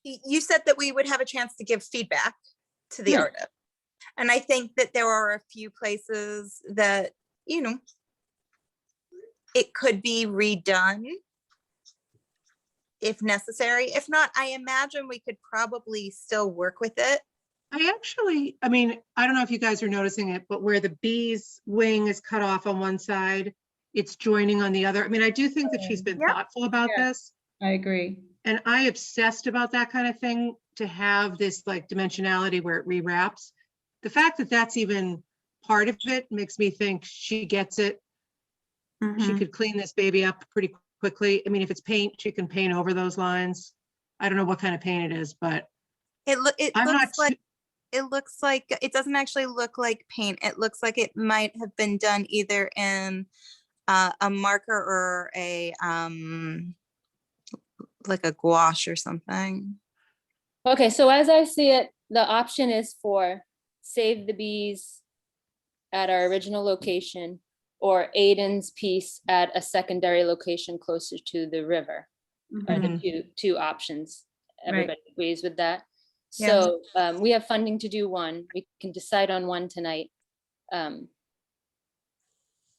you said that we would have a chance to give feedback to the Yeah. artist. And I think that there are a few places that, it could be redone if necessary. If not, I imagine we could probably still work with it. I mean, I don't know if you guys are noticing it, but where the bee's wing is cut off on one side, it's joining on the other. I mean, I do think that she's been Yep. thoughtful about this. I agree. And I obsessed about that kind of thing, to have this like dimensionality where it rewraps. The fact that that's even part of it makes me think she gets it. She Mhm. could clean this baby up pretty quickly. I mean, if it's paint, she can paint over those lines. I don't know what kind of paint it is, but It I'm not, looks like, it doesn't actually look like paint. It looks like it might have been done either in a marker or a like a gouache or something. Okay, so as I see it, the option is for save the bees at our original location, or Aiden's piece at a secondary location closer to the river. Are the two options. Everybody agrees with that? Yeah. So we have funding to do one. We can decide on one tonight.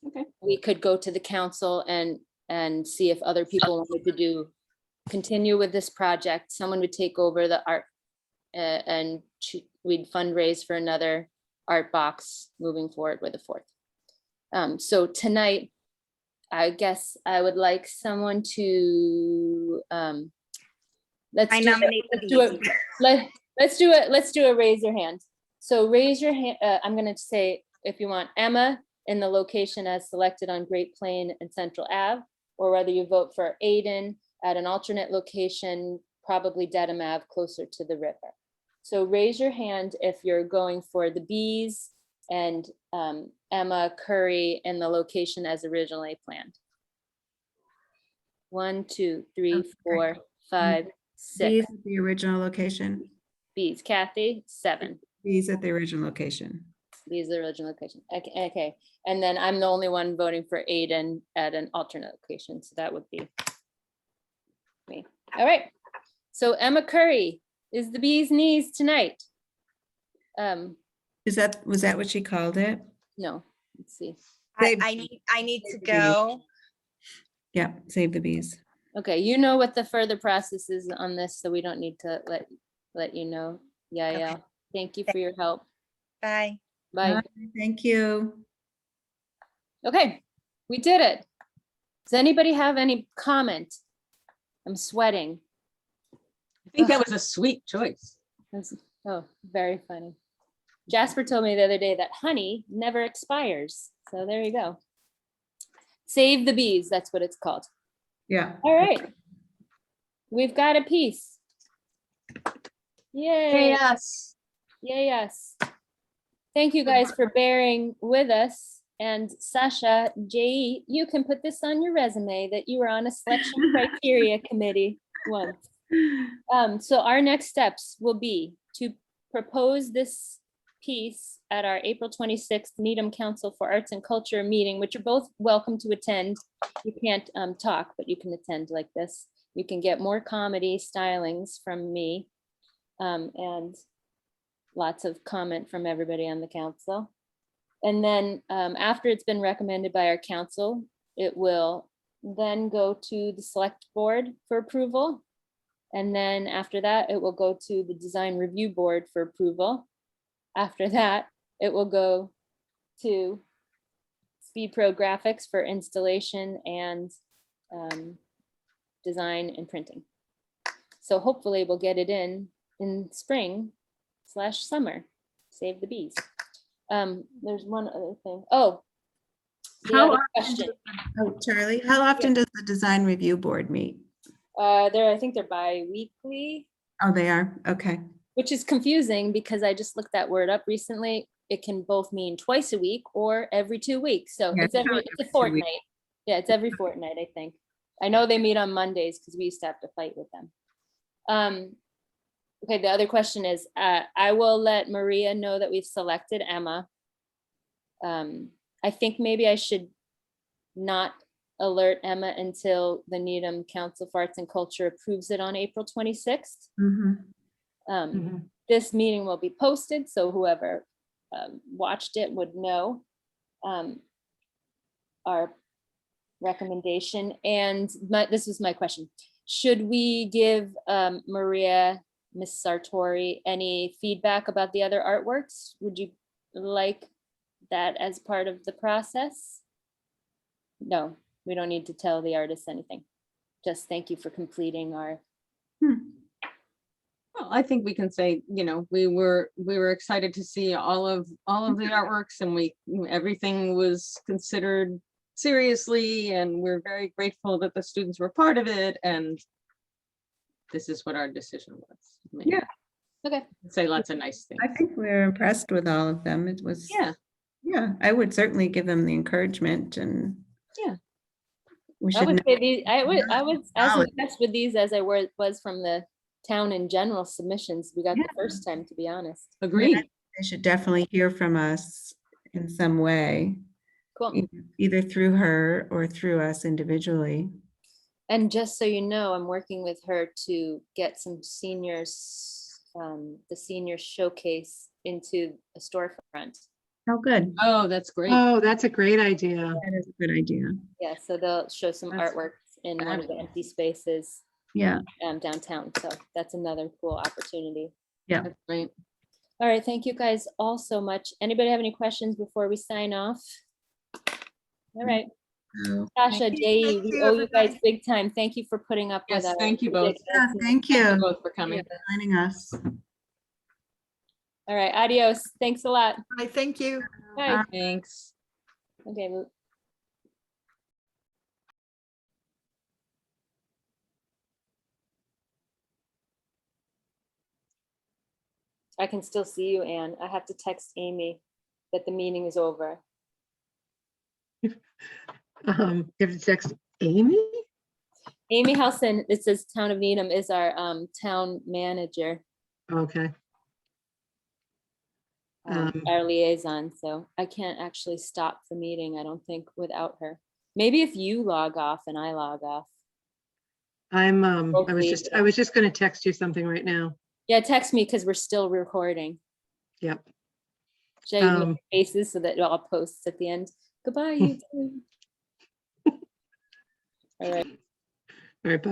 Okay. We could go to the council and see if other people wanted to continue with this project. Someone would take over the art and we'd fundraise for another art box moving forward with the fourth. So tonight, I guess I would like someone to let's I do nominate it. the Let's do it. Let's do a raise your hand. So raise your hand. I'm going to say, if you want Emma in the location as selected on Great Plain and Central Ave, or whether you vote for Aiden at an alternate location, probably Dedham Ave, closer to the river. So raise your hand if you're going for the bees and Emma Curry in the location as originally planned. 1, 2, 3, Okay. 4, 5, 6 Bees at the original location. bees. Kathy, 7. Bees at the original location. These are the original location. Okay, okay. And then I'm the only one voting for Aiden at an alternate location, so that would be me. All right. So Emma Curry is the bee's knees tonight. Was that what she called it? No, let's see. I need to go. Yeah, save the bees. Okay, you know what the further process is on this, so we don't need to let you know. Yeah, yeah. Okay. Thank you for your help. Bye. Bye. Bye, thank you. Okay, we did it. Does anybody have any comment? I'm sweating. I think that was a sweet choice. Oh, very funny. Jasper told me the other day that honey never expires. So there you go. Save the bees, that's what it's called. Yeah. All right. We've got a piece. Yay. Yes. Yay, yes. Thank you guys for bearing with us. And Sasha, J.E., you can put this on your resume that you were on a selection criteria committee once. So our next steps will be to propose this piece at our April 26th Needham Council for Arts and Culture meeting, which you're both welcome to attend. You can't talk, but you can attend like this. You can get more comedy stylings from me and lots of comment from everybody on the council. And then after it's been recommended by our council, it will then go to the select board for approval. And then after that, it will go to the design review board for approval. After that, it will go to Speed Pro Graphics for installation and design and printing. So hopefully we'll get it in spring/summer. Save the bees. There's one other thing. Oh, the How other often question. Oh, Charlie, how often does the design review board meet? I think they're bi-weekly, Oh, they are, okay. which is confusing because I just looked that word up recently. It can both mean twice a week or every 2 weeks. So Yeah, it's it's a 2 weeks. fortnight. Yeah, it's every fortnight, I think. I know they meet on Mondays because we used to have to fight with them. Okay, the other question is, I will let Maria know that we've selected Emma. I think maybe I should not alert Emma until the Needham Council for Arts and Culture approves it on April 26th. Mhm. This meeting will be posted, so whoever watched it would know our recommendation. And this was my question. Should we give Maria, Miss Sartori, any feedback about the other artworks? Would you like that as part of the process? No, we don't need to tell the artists anything. Just thank you for completing our. Well, I think we can say, you know, we were excited to see all of the artworks, and everything was considered seriously, and we're very grateful that the students were part of it, and this is what our decision was. Yeah. Okay. Say lots of nice things. I think we're impressed with all of them. It was, Yeah. yeah, I would certainly give them the encouragement, and Yeah. we I should. would say these, I was as Solid. impressed with these as I was from the town in general submissions we got Yeah. the first time, to be honest. Agreed. They should definitely hear from us in some way, Cool. either through her or through us individually. And just so you know, I'm working with her to get some seniors, the senior showcase into a storefront. Oh, good. Oh, that's great. Oh, that's a great idea. That is a good idea. Yeah, so they'll show some That's artwork in one of the empty spaces Yeah, downtown. So that's another cool opportunity. yeah. That's great. All right, thank you guys all so much. Anybody have any questions before we sign off? All right, So, Tasha, Jay, Thank we you, owe you guys everybody. big time. Thank you for putting up with Yes, us. thank you both. yeah, thank you Thank you both for coming. for joining us. All right, adios. Thanks a lot. I thank you. Bye. Thanks. Okay. I can still see you, Anne. I have to text Amy that the meeting is over. You have to text Amy? Amy Halson, it says Town of Needham is our town manager, Okay. our liaison, so I can't actually stop the meeting, I don't think, without her. Maybe if you log off and I log off. I Both leave. was just gonna text you something right now. Yeah, text me because we're still recording. Yep. Should I make faces so that it all posts at the end? Goodbye, YouTube. All right. All right, bye.